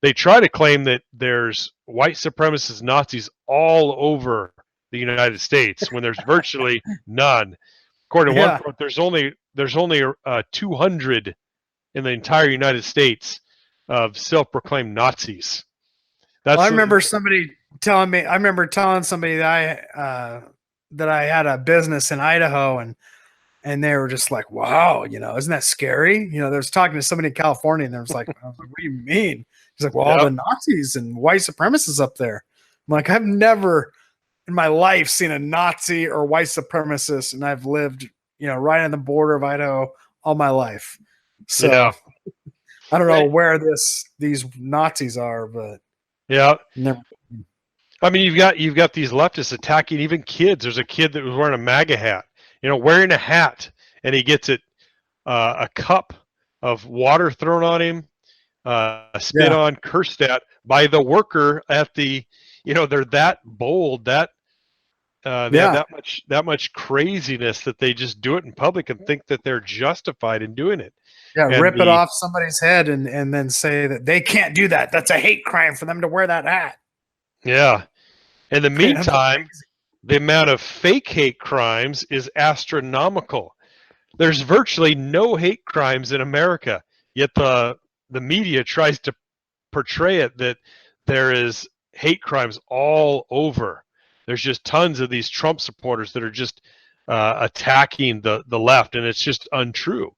they try to claim that there's white supremacist Nazis all over the United States when there's virtually none. According to one quote, there's only 200 in the entire United States of self-proclaimed Nazis. I remember somebody telling me. I remember telling somebody that I had a business in Idaho, and they were just like, "Wow, isn't that scary?" They was talking to somebody in California, and they was like, "What do you mean?" He's like, "Well, all the Nazis and white supremacists up there." I'm like, "I've never in my life seen a Nazi or white supremacist, and I've lived, right on the border of Idaho all my life. So I don't know where these Nazis are, but never." I mean, you've got these leftists attacking even kids. There's a kid that was wearing a MAGA hat, wearing a hat, and he gets a cup of water thrown on him, spit on, cursed at by the worker at the, they're that bold, that they have that much craziness that they just do it in public and think that they're justified in doing it. Yeah, and rip it off somebody's head and then say that they can't do that. That's a hate crime for them to wear that hat. Yeah. In the meantime, the amount of fake hate crimes is astronomical. There's virtually no hate crimes in America, yet the media tries to portray it that there is hate crimes all over. There's just tons of these Trump supporters that are just attacking the left, and it's just untrue.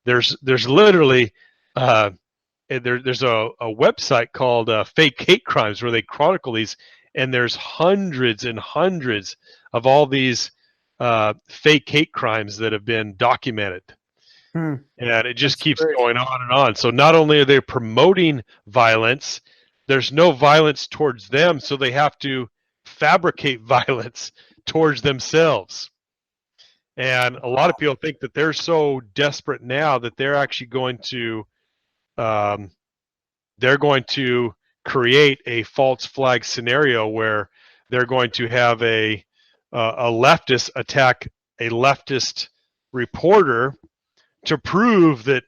There's literally there's a website called Fake Hate Crimes where they chronicle these, and there's hundreds and hundreds of all these fake hate crimes that have been documented. And it just keeps going on and on. So not only are they promoting violence, there's no violence towards them, so they have to fabricate violence towards themselves. And a lot of people think that they're so desperate now that they're actually going to create a false flag scenario where they're going to have a leftist attack a leftist reporter to prove that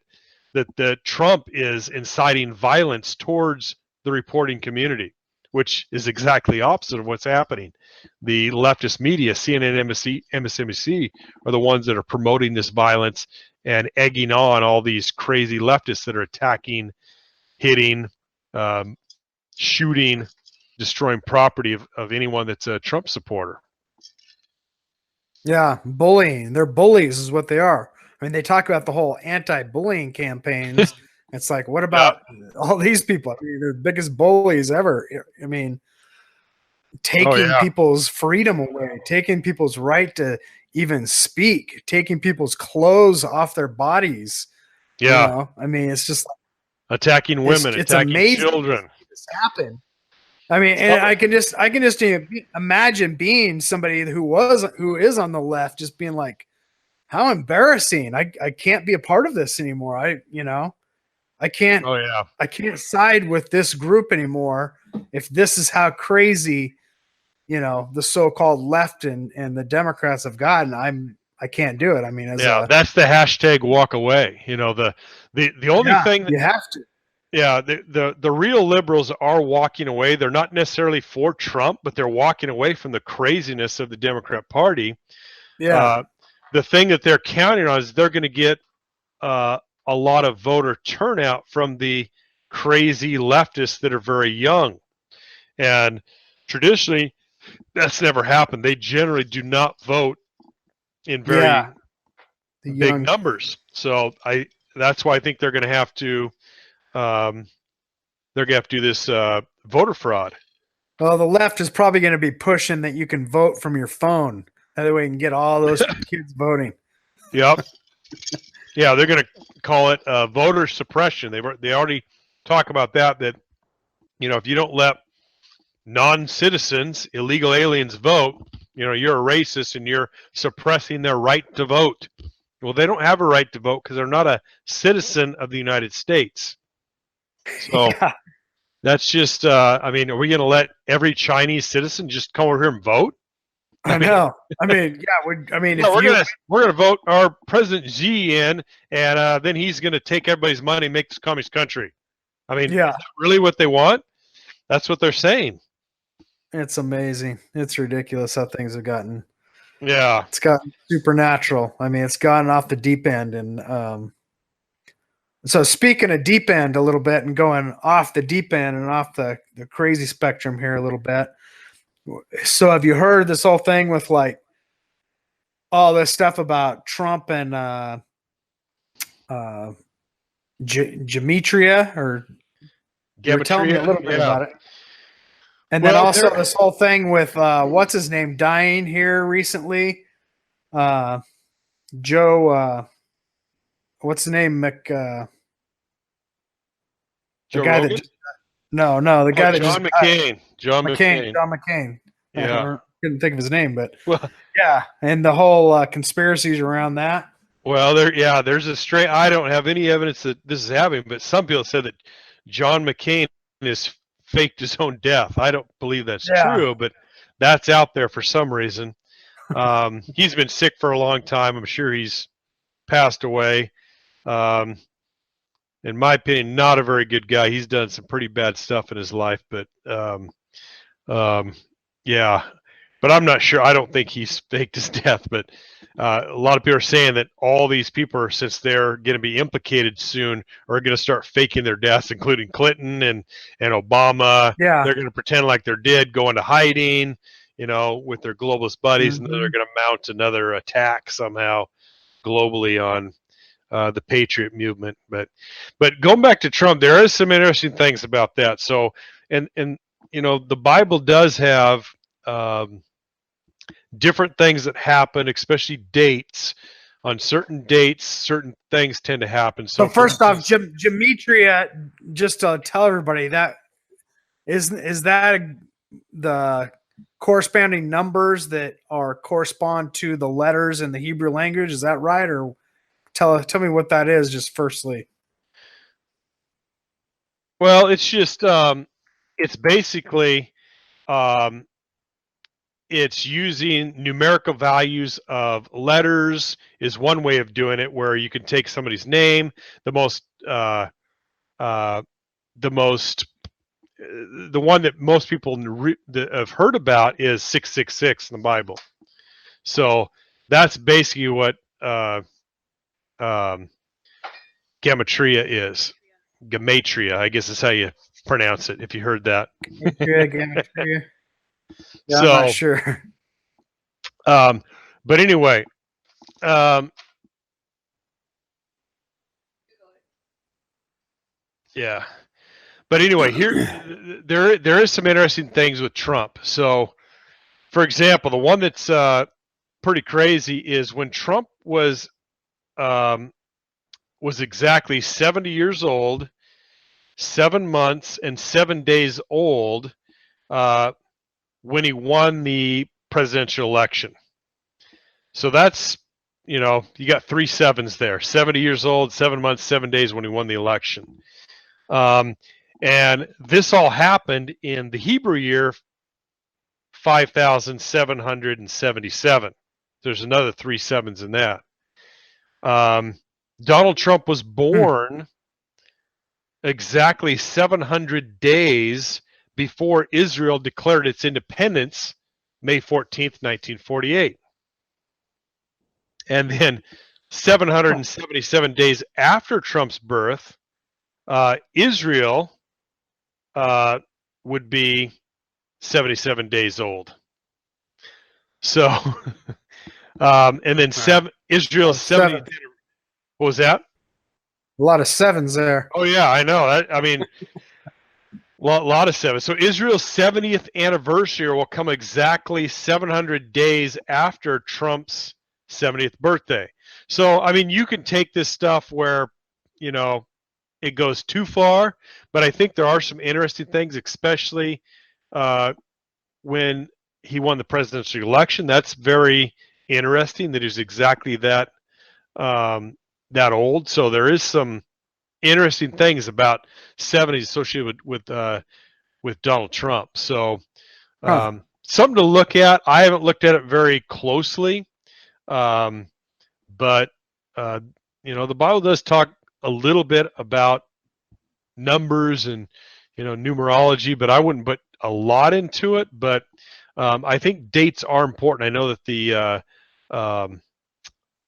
Trump is inciting violence towards the reporting community, which is exactly opposite of what's happening. The leftist media, CNN, MSNBC, are the ones that are promoting this violence and egging on all these crazy leftists that are attacking, hitting, shooting, destroying property of anyone that's a Trump supporter. Yeah, bullying. They're bullies is what they are. I mean, they talk about the whole anti-bullying campaigns. It's like, what about all these people? I mean, they're the biggest bullies ever. I mean, taking people's freedom away, taking people's right to even speak, taking people's clothes off their bodies. Yeah. I mean, it's just attacking women, it's attacking amazing children. This happened. I mean, and I can just imagine being somebody who is on the left, just being like, how embarrassing. I can't be a part of this anymore. I can't I can't side with this group anymore if this is how crazy, the so-called left and the Democrats have gotten. I can't do it. I mean, that's the hashtag walk away. The only thing that, you have to. Yeah, the real liberals are walking away. They're not necessarily for Trump, but they're walking away from the craziness of the Democrat Party. Yeah. The thing that they're counting on is they're going to get a lot of voter turnout from the crazy leftists that are very young. And traditionally, that's never happened. They generally do not vote in Yeah. very The big young. numbers. So that's why I think they're going to have to do this voter fraud. Well, the left is probably going to be pushing that you can vote from your phone. That way you can get all those kids voting. Yep. Yeah, they're going to call it voter suppression. They already talk about that if you don't let non-citizens, illegal aliens vote, you're a racist and you're suppressing their right to vote. Well, they don't have a right to vote because they're not a citizen of the United States. So Yeah. that's just, are we going to let every Chinese citizen just come over here and vote? I know. Yeah. We're gonna vote our President Xi in, and then he's gonna take everybody's money and make this communist country. Is that really what they want? That's what they're saying. It's amazing. It's ridiculous how things have gotten. Yeah, it's gotten supernatural. It's gotten off the deep end, and so speaking of deep end a little bit, and going off the deep end and off the crazy spectrum here a little bit. So have you heard this whole thing with like all this stuff about Trump and Gematria, or you were telling me a little bit about it. And then also this whole thing with what's his name dying here recently, Joe. What's the name? Joe Rogan? The guy that John McCain. John McCain. Yeah, I couldn't think of his name, but yeah, and the whole conspiracies around that. Well, there's a straight. I don't have any evidence that this is happening, but some people said that John McCain has faked his own death. I don't believe that's true, but that's out there for some reason. He's been sick for a long time. I'm sure he's passed away. In my opinion, not a very good guy. He's done some pretty bad stuff in his life, but yeah. But I'm not sure. I don't think he's faked his death. But a lot of people are saying that all these people, since they're going to be implicated soon, are going to start faking their deaths, including Clinton and Obama. Yeah. They're going to pretend like they're dead, go into hiding, with their globalist buddies, and then they're going to mount another attack somehow globally on the Patriot movement. But going back to Trump, there is some interesting things about that. So, and the Bible does have different things that happen, especially dates. On certain dates, certain things tend to happen. So first off, Gematria, just to tell everybody, that is that the corresponding numbers that correspond to the letters in the Hebrew language? Is that right? Or tell me what that is, just firstly. Well, it's just it's basically it's using numerical values of letters is one way of doing it, where you can take somebody's name. The one that most people that have heard about is 666 in the Bible. So that's basically what Gematria is. Gematria, I guess is how you pronounce it, if you heard that. Gematria. Yeah, so, I'm not sure. But anyway, yeah. But anyway, here there is some interesting things with Trump. So, for example, the one that's pretty crazy is when Trump was exactly 70 years old, 7 months and 7 days old when he won the presidential election. So that's, you got 3 sevens there. 70 years old, 7 months, 7 days when he won the election. And this all happened in the Hebrew year 5,777. There's another 3 sevens in that. Donald Trump was born exactly 700 days before Israel declared its independence, May 14th, 1948. And then 777 days after Trump's birth, Israel would be 77 days old. So, and then Israel's 70th. What was that? A lot of sevens there. Oh yeah, I know. I mean, a lot of sevens. So Israel's 70th anniversary will come exactly 700 days after Trump's 70th birthday. So I mean, you can take this stuff where, you know, it goes too far, but I think there are some interesting things, especially when he won the presidential election. That's very interesting that he's exactly that that old. So there is some interesting things about 70s associated with Donald Trump. So something to look at. I haven't looked at it very closely, but you know, the Bible does talk a little bit about numbers and, you know, numerology, but I wouldn't put a lot into it. But I think dates are important. I know that the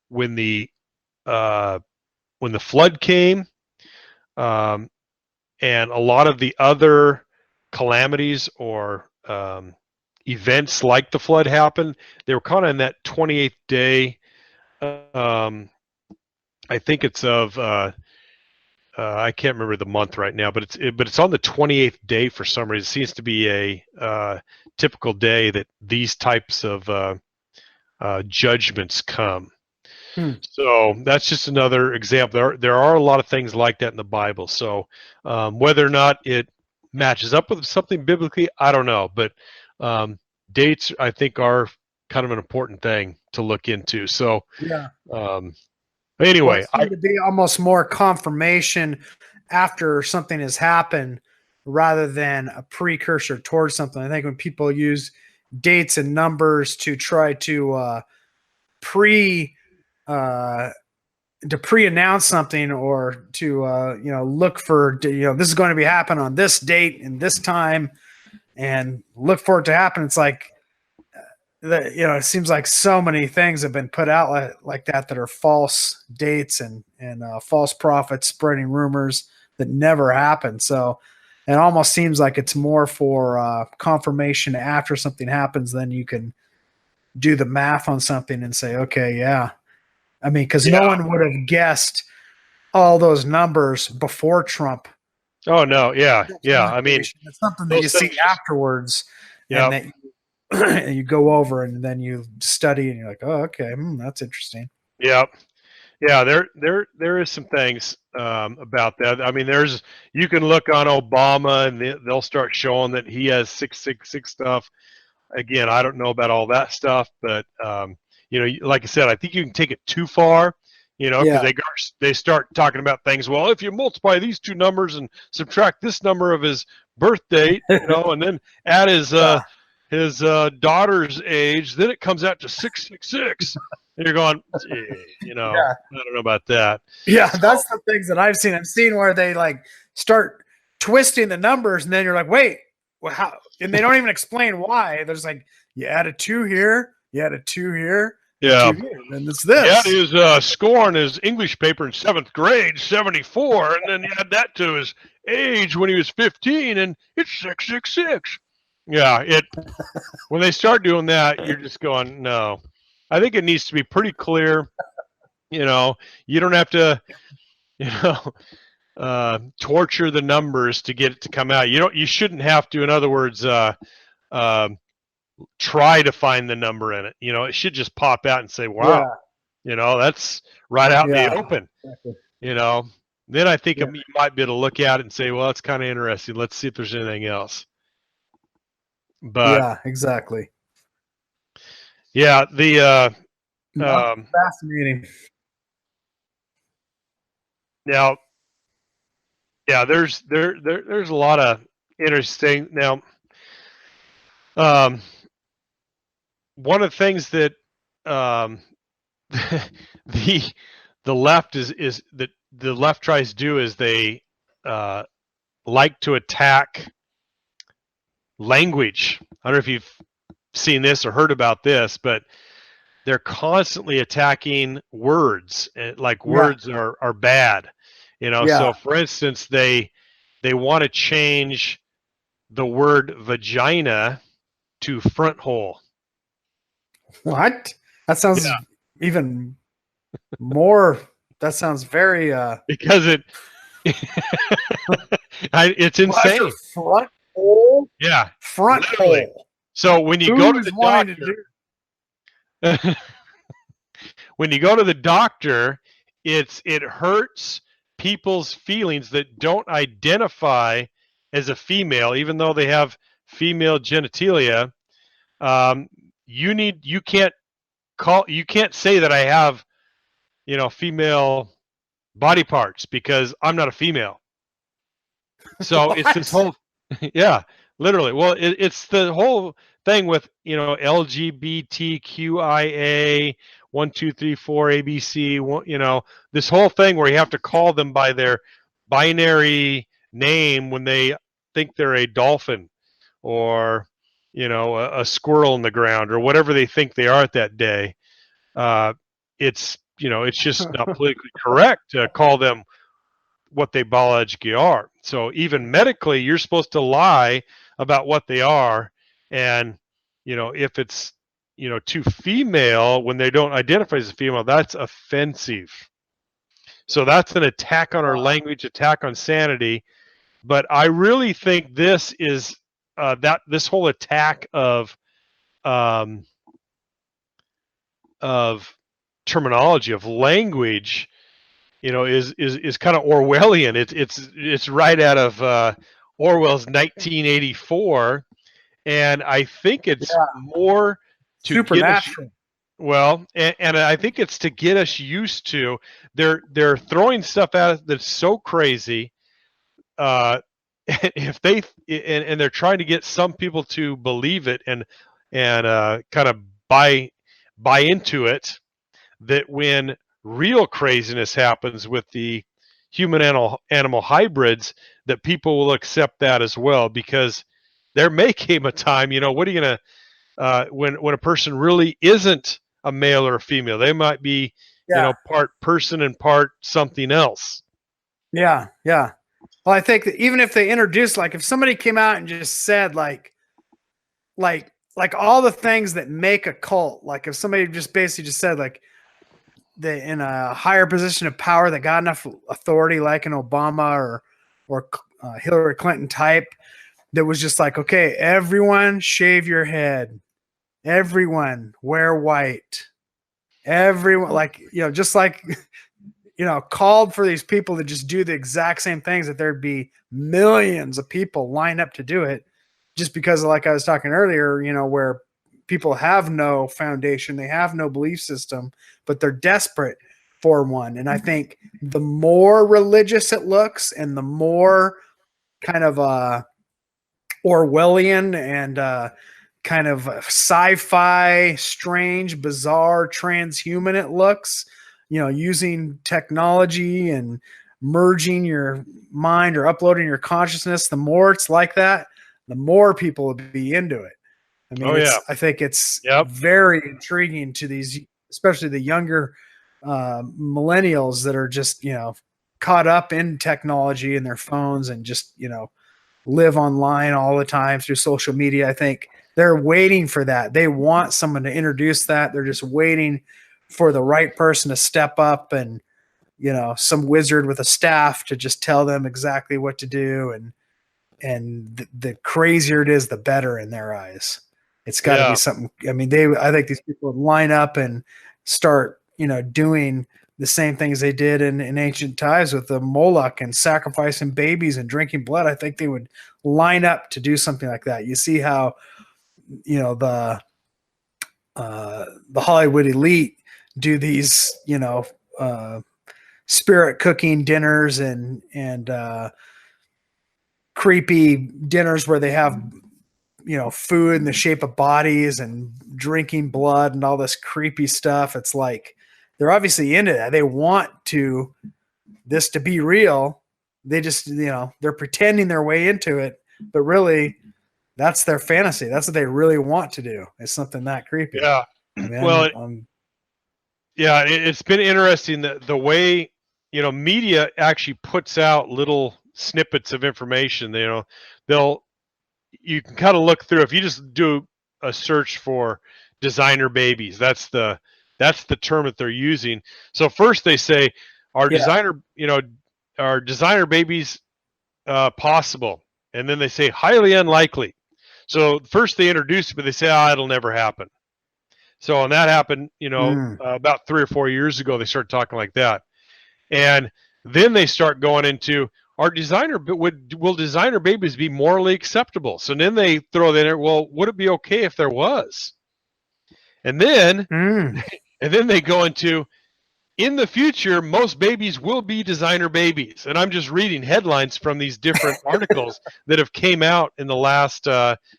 when the flood came, and a lot of the other calamities or events like the flood happened, they were kind of in that 28th day. I think it's of I can't remember the month right now, but it's on the 28th day for some reason. It seems to be a typical day that these types of judgments come. So that's just another example. There are a lot of things like that in the Bible. So whether or not it matches up with something biblically, I don't know. But dates, I think, are kind of an important thing to look into. So yeah. Anyway, well, it seemed to be almost more confirmation after something has happened rather than a precursor towards something. I think when people use dates and numbers to try to pre-announce something or to look for, this is going to be happening on this date and this time and look for it to happen. It's like, it seems like so many things have been put out like that are false dates and false prophets spreading rumors that never happened. So it almost seems like it's more for confirmation after something happens. Then you can do the math on something and say, okay, yeah. I mean, because no one would have guessed all those numbers before Trump. Oh no, yeah. I mean, it's something that you see afterwards, and that you go over and then you study and you're like, oh, okay, that's interesting. Yeah, there is some things about that. I mean, you can look on Obama and they'll start showing that he has 666 stuff. Again, I don't know about all that stuff, but like I said, I think you can take it too far. Because they start talking about things. Well, if you multiply these two numbers and subtract this number of his birth date, and then add his daughter's age, then it comes out to 666. And you're going, I don't know about that. Yeah, that's the things that I've seen. I've seen where they like start twisting the numbers, and then you're like, wait, well, how? And they don't even explain why. There's like, you add a 2 here, you add a 2 here. Yeah, and it's this. Yeah, his score on his English paper in 7th grade, 74, and then you add that to his age when he was 15, and it's 666. Yeah, when they start doing that, you're just going, no. I think it needs to be pretty clear. You don't have to, torture the numbers to get it to come out. You shouldn't have to. In other words, try to find the number in it. It should just pop out and say, wow, that's right out in the open. Exactly. Then I think you might be able to look at it and say, well, that's kind of interesting. Let's see if there's anything else. But yeah, exactly. Yeah, the fascinating. Now, yeah, there's a lot of interesting now. One of the things that the left is that the left tries to do is they like to attack language. I don't know if you've seen this or heard about this, but they're constantly attacking words, like words are bad. So for instance, they want to change the word vagina to front hole. What? That sounds even more. That sounds very because it's insane. Front hole? Yeah. Front literally. hole. So when you go to the doctor, when you go to the doctor, it hurts people's feelings that don't identify as a female, even though they have female genitalia. You can't say that I have, female body parts because I'm not a female. So it's this whole, yeah, literally. Well, it's the whole thing with, LGBTQIA 1, 2, 3, 4 ABC. This whole thing where you have to call them by their binary name when they think they're a dolphin or a squirrel in the ground or whatever they think they are at that day. It's just not politically correct to call them what they biologically are. So even medically, you're supposed to lie about what they are. And, if it's, too female when they don't identify as a female, that's offensive. So that's an attack on our language, attack on sanity. But I really think this is this whole attack of terminology, of language, is kind of Orwellian. It's right out of Orwell's 1984, and I think it's more to supernatural. And I think it's to get us used to. They're throwing stuff at us that's so crazy. If they and they're trying to get some people to believe it and kind of buy into it, that when real craziness happens with the human animal hybrids, that people will accept that as well, because there may came a time, what are you gonna when a person really isn't a male or a female, they might be part person and part something else. Well, I think that even if they introduced, like if somebody came out and just said like all the things that make a cult, like if somebody just basically just said like they in a higher position of power that got enough authority, like an Obama or Hillary Clinton type, that was just like, okay, everyone shave your head, everyone wear white, everyone, like, just like, called for these people to just do the exact same things, that there'd be millions of people line up to do it, just because, like I was talking earlier, where people have no foundation, they have no belief system, but they're desperate for one. And I think the more religious it looks and the more kind of Orwellian and kind of sci-fi, strange, bizarre, transhuman it looks, using technology and merging your mind or uploading your consciousness, the more it's like that, the more people will be into it. I mean, I think it's very intriguing to these, especially the younger millennials that are just, caught up in technology and their phones and just, live online all the time through social media. I think they're waiting for that. They want someone to introduce that. They're just waiting for the right person to step up and, some wizard with a staff to just tell them exactly what to do. And the crazier it is, the better in their eyes. It's got to be something. I mean, I think these people would line up and start, doing the same things they did in ancient times with the Moloch and sacrificing babies and drinking blood. I think they would line up to do something like that. You see how, the Hollywood elite do these, spirit cooking dinners and creepy dinners where they have, food in the shape of bodies and drinking blood and all this creepy stuff. It's like, they're obviously into that. They want this to be real. they just, they're pretending their way into it, but really that's their fantasy. That's what they really want to do. It's something that creepy. Yeah. I mean, Well, yeah, it's been interesting that the way, media actually puts out little snippets of information. You can kind of look through, if you just do a search for designer babies, that's the term that they're using. So first they say, are designer babies possible? And then they say highly unlikely. So first they introduce it, but they say, it'll never happen. So when that happened, about 3 or 4 years ago, they started talking like that. And then they start going into, will designer babies be morally acceptable? So then they throw that in, well, would it be okay if there was? And then they go into, in the future, most babies will be designer babies. And I'm just reading headlines from these different articles that have came out in the last,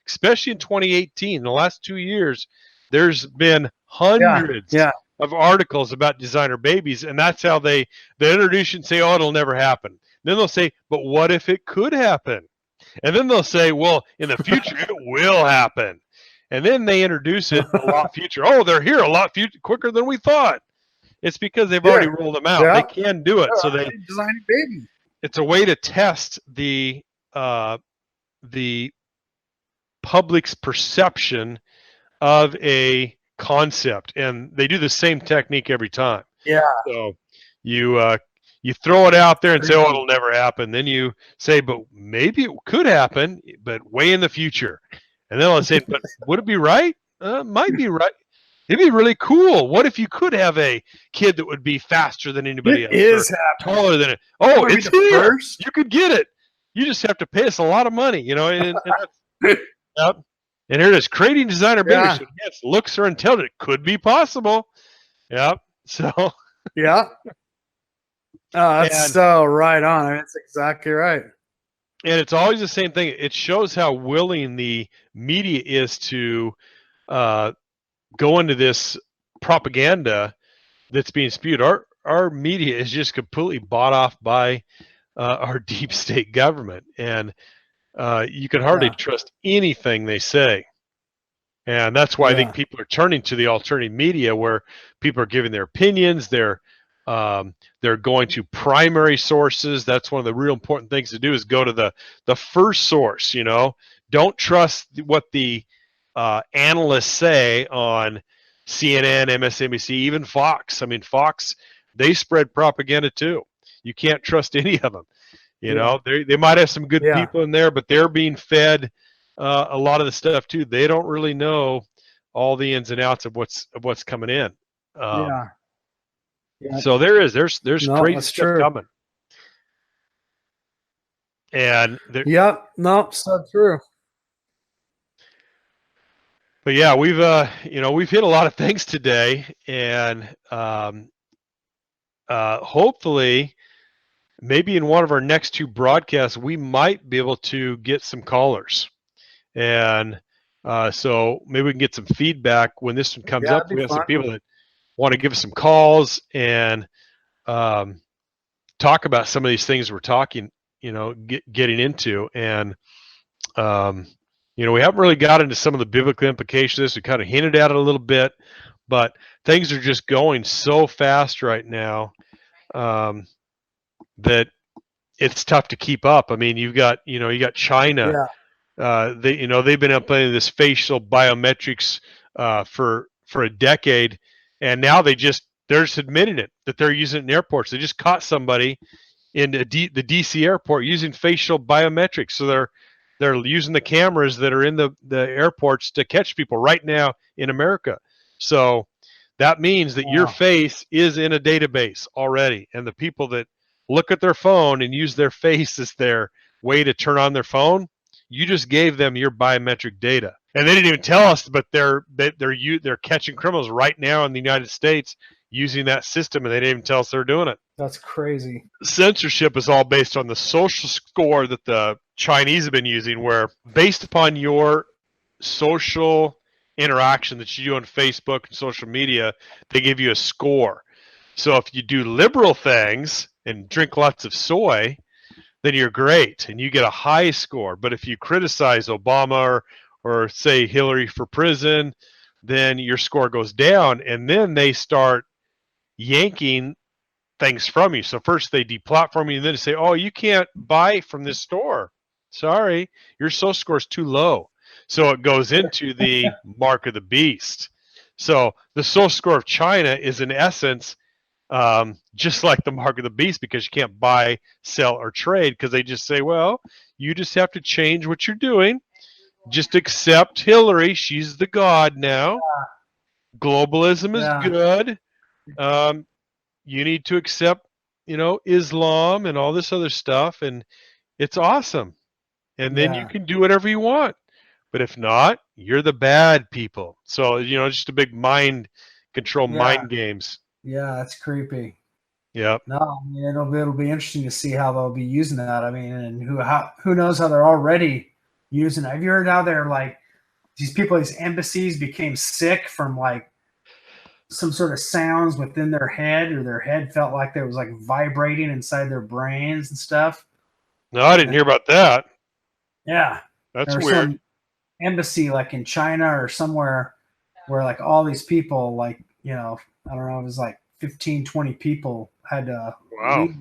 especially in 2018, the last 2 years, there's been hundreds of articles about designer babies. And that's how they introduce and say, it'll never happen. Then they'll say, but what if it could happen? And then they'll say, well, in the future, it will happen. And then they introduce it a lot future. Oh, they're here a lot quicker than we thought. It's because they've already rolled them out. They can do it. So they design baby. It's a way to test the public's perception of a concept, and they do the same technique every time. Yeah. So you throw it out there and say, it'll never happen. Then you say, but maybe it could happen, but way in the future. And then I'll say, but would it be right? Might be right. It'd be really cool. What if you could have a kid that would be faster than anybody else? It is happening. Taller than it. Oh, it's here. First. You could get it. You just have to pay us a lot of money, and yep. And here it is, creating designer babies. So yes, looks are intelligent. Could be possible. Yep. So. Yeah. Oh, that's so right on. I mean, that's exactly right. And it's always the same thing. It shows how willing the media is to go into this propaganda that's being spewed. Our media is just completely bought off by our deep state government, and you can hardly trust anything they say. And that's why I think people are turning to the alternative media, where people are giving their opinions. They're going to primary sources. That's one of the real important things to do, is go to the first source. Don't trust what the analysts say on CNN, MSNBC, even Fox. I mean, Fox, they spread propaganda too. You can't trust any of them. They might have some good people in there, but they're being fed a lot of the stuff too. They don't really know all the ins and outs of what's coming in. So there's crazy stuff coming. And so true. But yeah, we've hit a lot of things today, and hopefully, maybe in one of our next 2 broadcasts, we might be able to get some callers, and so maybe we can get some feedback when this one comes up. We have some people that want to give us some calls and talk about some of these things we're talking, getting into, and we haven't really got into some of the biblical implications. We kind of hinted at it a little bit, but things are just going so fast right now that it's tough to keep up. I mean, you got China. They've been implementing this facial biometrics for a decade, and now they're just admitting it, that they're using it in airports. They just caught somebody in the DC airport using facial biometrics. So they're using the cameras that are in the airports to catch people right now in America. So that means that your face is in a database already. And the people that look at their phone and use their face as their way to turn on their phone, you just gave them your biometric data. And they didn't even tell us, but they're catching criminals right now in the United States using that system, and they didn't even tell us they're doing it. That's crazy. Censorship is all based on the social score that the Chinese have been using, where based upon your social interaction that you do on Facebook and social media, they give you a score. So if you do liberal things and drink lots of soy, then you're great and you get a high score. But if you criticize Obama or say Hillary for prison, then your score goes down, and then they start yanking things from you. So first they deplatform you, and then they say, "Oh, you can't buy from this store. Sorry, your social score is too low." So it goes into the mark of the beast. So the social score of China is in essence just like the mark of the beast, because you can't buy, sell, or trade, because they just say, well, you just have to change what you're doing. Just accept Hillary. She's the god now. Globalism is Yeah. good. Um, you need to accept, Islam and all this other stuff, and it's awesome. And then you Yeah. can do whatever you want. But if not, you're the bad people. So, just a big mind control, Yeah. mind games. Yeah. That's creepy. Yep. No, I mean, it'll be interesting to see how they'll be using that. I mean, and who knows how they're already using it. Have you heard how they're like these people, these embassies became sick from like some sort of sounds within their head, or their head felt like there was like vibrating inside their brains and stuff. No, I didn't And hear about that. yeah, That's there's weird. some embassy like in China or somewhere where like all these people, like, I don't know, it was like 15, 20 people had to Wow. leave.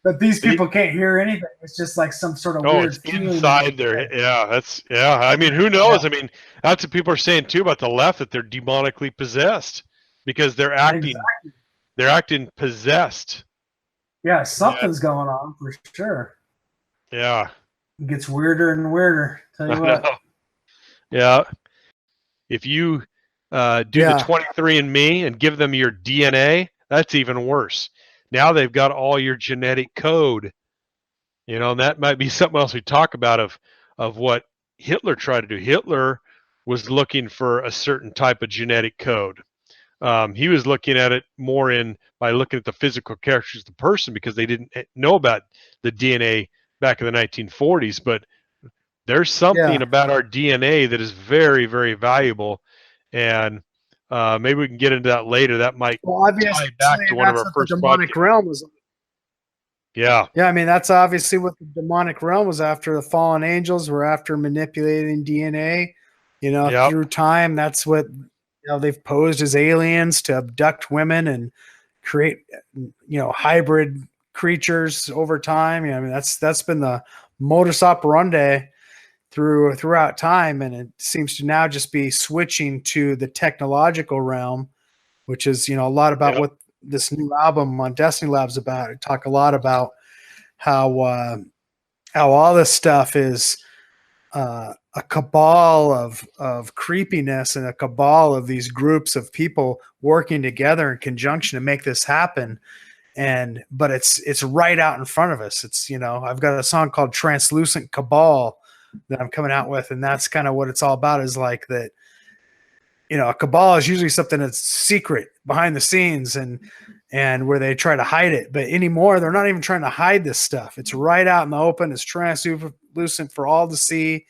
But these people can't hear anything. It's just like some sort of Oh, weird it's feeling. inside there. Yeah, yeah. I mean, who Yeah, knows? I mean, that's what people are saying too about the left, that they're demonically possessed because exactly. they're acting possessed. Yeah, Yeah. something's going on for sure. Yeah. It gets weirder and weirder. Tell you I know. what. Yeah. If you do the Yeah. 23andMe and give them your DNA, that's even worse. Now they've got all your genetic code. And that might be something else we talk about of what Hitler tried to do. Hitler was looking for a certain type of genetic code. He was looking at it more by looking at the physical characters of the person, because they didn't know about the DNA back in the 1940s. But there's Yeah. something about our DNA that is very, very valuable, and maybe we can get into that later. That might Well, tie obviously, back to one of that's our what the first demonic podcasts. realm was. Yeah. Yeah, I mean, that's obviously what the demonic realm was after. The fallen angels were after manipulating DNA, Yep. through time. That's what, they've posed as aliens to abduct women and create, hybrid creatures over time. I mean, that's been the modus operandi throughout time. And it seems to now just be switching to the technological realm, which is, a lot about Yep. what this new album on Destiny Lab's about. It talk a lot about how all this stuff is a cabal of creepiness and a cabal of these groups of people working together in conjunction to make this happen. But it's right out in front of us. It's, I've got a song called Translucent Cabal that I'm coming out with, and that's kind of what it's all about, is like that. A cabal is usually something that's secret behind the scenes and where they try to hide it. But anymore, they're not even trying to hide this stuff. It's right out in the open. It's translucent for all to see.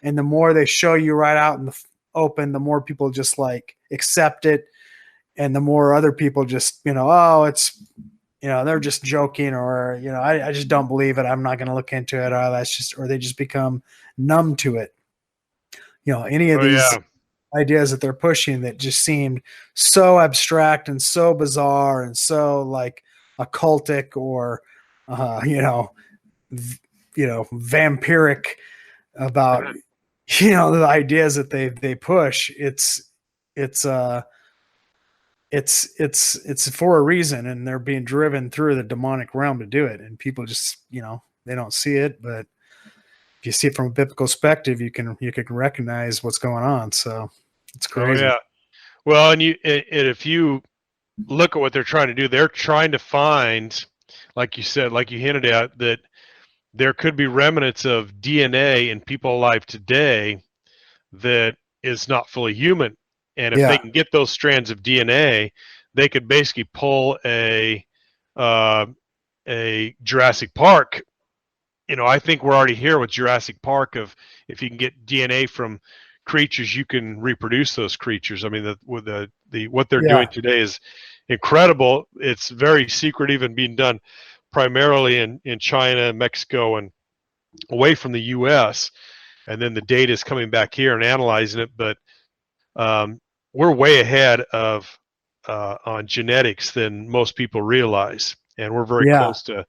And the more they show you right out in the open, the more people just like accept it. And the more other people just, oh, it's, they're just joking, or, I just don't believe it. I'm not going to look into it. Or they just become numb to it. Any of Oh these yeah. ideas that they're pushing that just seemed so abstract and so bizarre and so like occultic, or vampiric about the ideas that they push. It's for a reason, and they're being driven through the demonic realm to do it, and people just they don't see it. But if you see it from a biblical perspective, you can recognize what's going on. So it's Oh crazy. yeah. Well, and if you look at what they're trying to do, they're trying to find, like you said, like you hinted at, that there could be remnants of DNA in people alive today that is not fully human. And if they Yeah. can get those strands of DNA, they could basically pull a Jurassic Park. I think we're already here with Jurassic Park. Of if you can get DNA from creatures, you can reproduce those creatures. I mean, what they're Yeah. doing today is incredible. It's very secret, even being done primarily in China, Mexico, and away from the U.S. And then the data is coming back here and analyzing it. But we're way ahead of on genetics than most people realize, and we're very close to,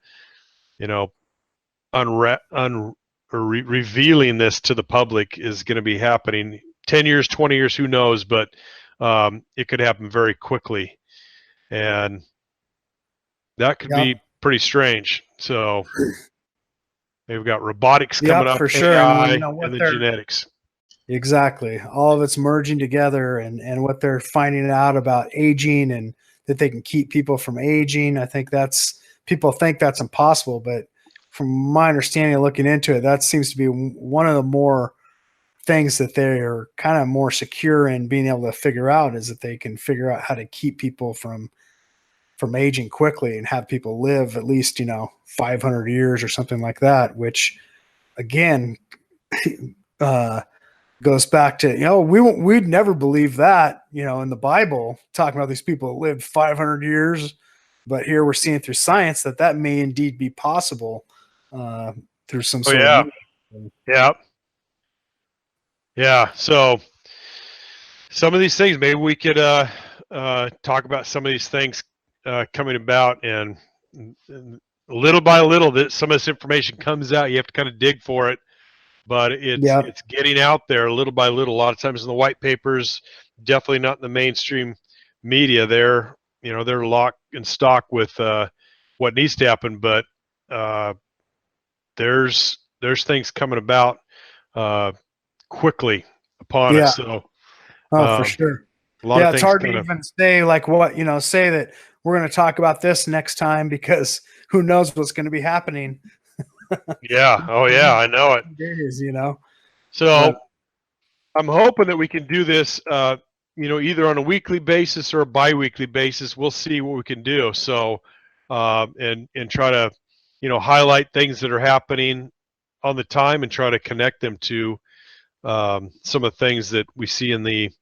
revealing this to the public is going to be happening 10 years, 20 years, who knows, but it could happen very quickly, and that could be pretty strange. So they've got robotics coming up, for sure. AI, and the genetics. Exactly. All of it's merging together, and what they're finding out about aging and that they can keep people from aging. I think people think that's impossible, but from my understanding, looking into it, that seems to be one of the more things that they're kind of more secure in being able to figure out, is that they can figure out how to keep people from aging quickly and have people live at least, 500 years or something like that, which again, goes back to, we'd never believe that, in the Bible, talking about these people that lived 500 years, but here we're seeing through science that may indeed be possible through some sort of. Yeah. So some of these things, maybe we could talk about some of these things coming about, and little by little, that some of this information comes out. You have to kind of dig for it. But it's getting out there little by little. A lot of times in the white papers, definitely not in the mainstream media. They're locked in stock with what needs to happen. But there's things coming about quickly upon us. So, for sure. It's hard to even say say that we're going to talk about this next time, because who knows what's going to be happening. Yeah. Oh, yeah. I know it. Days, So I'm hoping that we can do this, either on a weekly basis or a bi-weekly basis. We'll see what we can do. So, and try to, highlight things that are happening on the time and try to connect them to some of the things that we see in the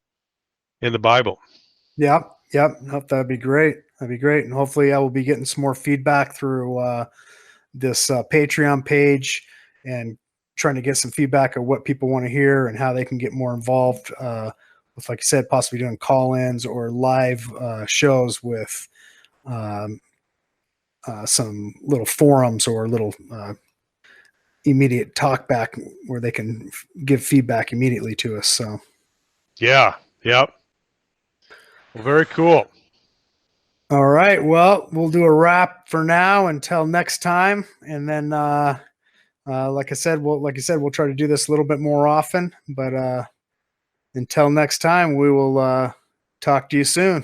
Bible. Yep. That'd be great. And hopefully I will be getting some more feedback through this Patreon page, and trying to get some feedback of what people want to hear and how they can get more involved with, like I said, possibly doing call-ins or live shows with some little forums or little immediate talk back where they can give feedback immediately to us. So yeah. Yep. Well, very cool. All right. Well, we'll do a wrap for now until next time. And then, like I said, we'll try to do this a little bit more often, but, until next time, we will, talk to you soon.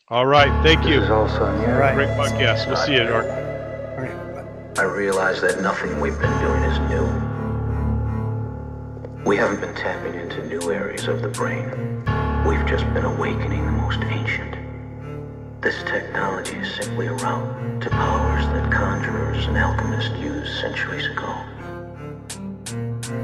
All right. Thank you. All right. Great podcast. We'll see you, Ark. All right. I realize that nothing we've been doing is new. We haven't been tapping into new areas of the brain. We've just been awakening the most ancient. This technology is simply a route to powers that conjurers and alchemists used centuries ago.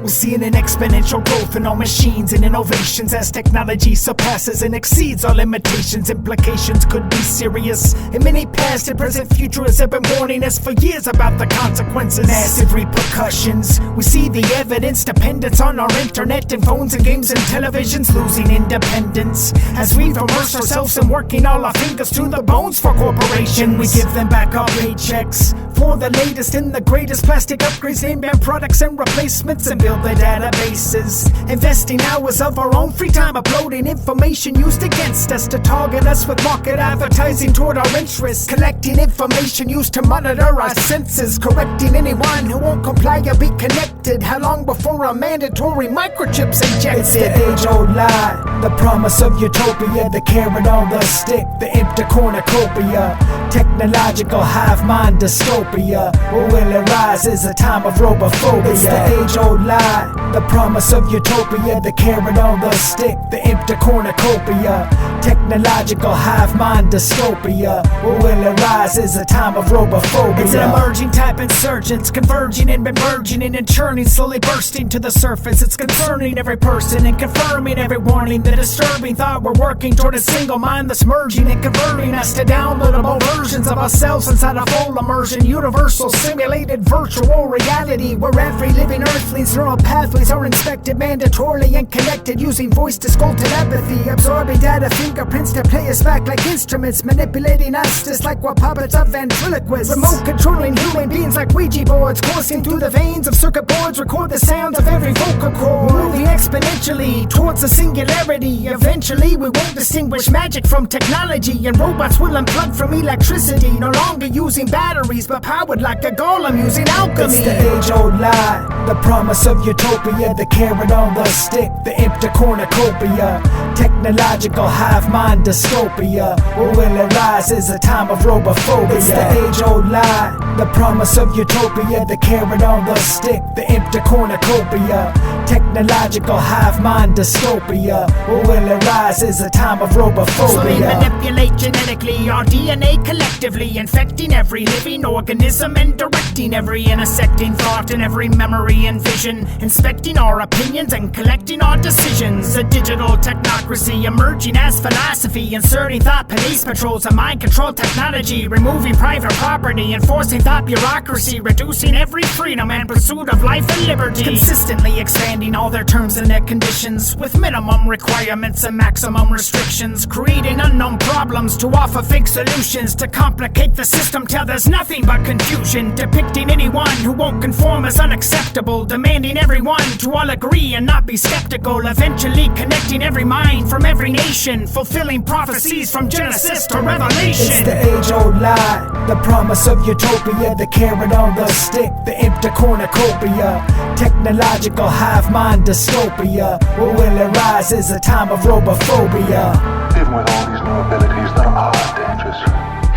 We're seeing an exponential growth in our machines and innovations as technology surpasses and exceeds our limitations. Implications could be serious in many past and present futurists have been warning us for years about the consequences. Massive repercussions. We see the evidence, dependence on our internet and phones and games and televisions, losing independence as we immerse ourselves in working all our fingers to the bones for corporations. We give them back our paychecks for the latest and the greatest plastic upgrades, name brand products and replacements, and build the databases, investing hours of our own free time uploading information used against us to target us with market advertising toward our interests, collecting information used to monitor our senses, correcting anyone who won't comply or be connected. How long before our mandatory microchips injected? It's the age-old lie, the promise of utopia, the carrot on the stick, the empty cornucopia, technological hive mind dystopia. What will arise is a time of robophobia. It's the age-old lie, the promise of utopia, the carrot on the stick, the empty cornucopia, technological hive mind dystopia. What will arise is a time of robophobia. It's an emerging type insurgence, converging and emerging and churning, slowly bursting to the surface. It's concerning every person and confirming every warning. The disturbing thought we're working toward a single mind that's merging and converting us to downloadable versions versions of ourselves inside a full immersion, universal simulated virtual reality, where every living earthling's neural pathways are inspected mandatorily and connected using voice to skull telepathy, absorbing data fingerprints to play us back like instruments, manipulating us just like we're puppets of ventriloquists, remote controlling human beings like Ouija boards, coursing through the veins of circuit boards, record the sounds of every vocal cord, moving exponentially towards a singularity. Eventually we won't distinguish magic from technology, and robots will unplug from electricity, no longer using batteries but powered like a golem using alchemy. It's the age-old lie, the promise of utopia, the carrot on the stick, the empty cornucopia, technological hive mind dystopia, or will it rise as a time of robophobia? It's the age-old lie, the promise of utopia, the carrot on the stick, the empty cornucopia, technological hive mind dystopia, or will it rise as a time of robophobia? So they manipulate genetically our DNA collectively, infecting every living organism and directing every intersecting thought and every memory and vision, inspecting our opinions and collecting our decisions. A digital technocracy emerging as philosophy, inserting thought police patrols and mind control technology, removing private property, enforcing thought bureaucracy, reducing every freedom and pursuit of life and liberty, consistently expanding all their terms and their conditions with minimum requirements and maximum restrictions, creating unknown problems to offer fake solutions, to complicate the system till there's nothing but confusion, depicting anyone who won't conform as unacceptable, demanding everyone to all agree and not be skeptical, eventually connecting every mind from every nation, fulfilling prophecies from Genesis to Revelation. It's the age-old lie, the promise of utopia, the carrot on the stick, the empty cornucopia, technological hive mind dystopia, or will it rise as a time of robophobia? Even with all these new abilities, there are dangers.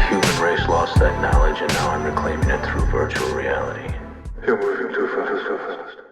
Human race lost that knowledge, and now I'm reclaiming it through virtual reality. You're moving too fast.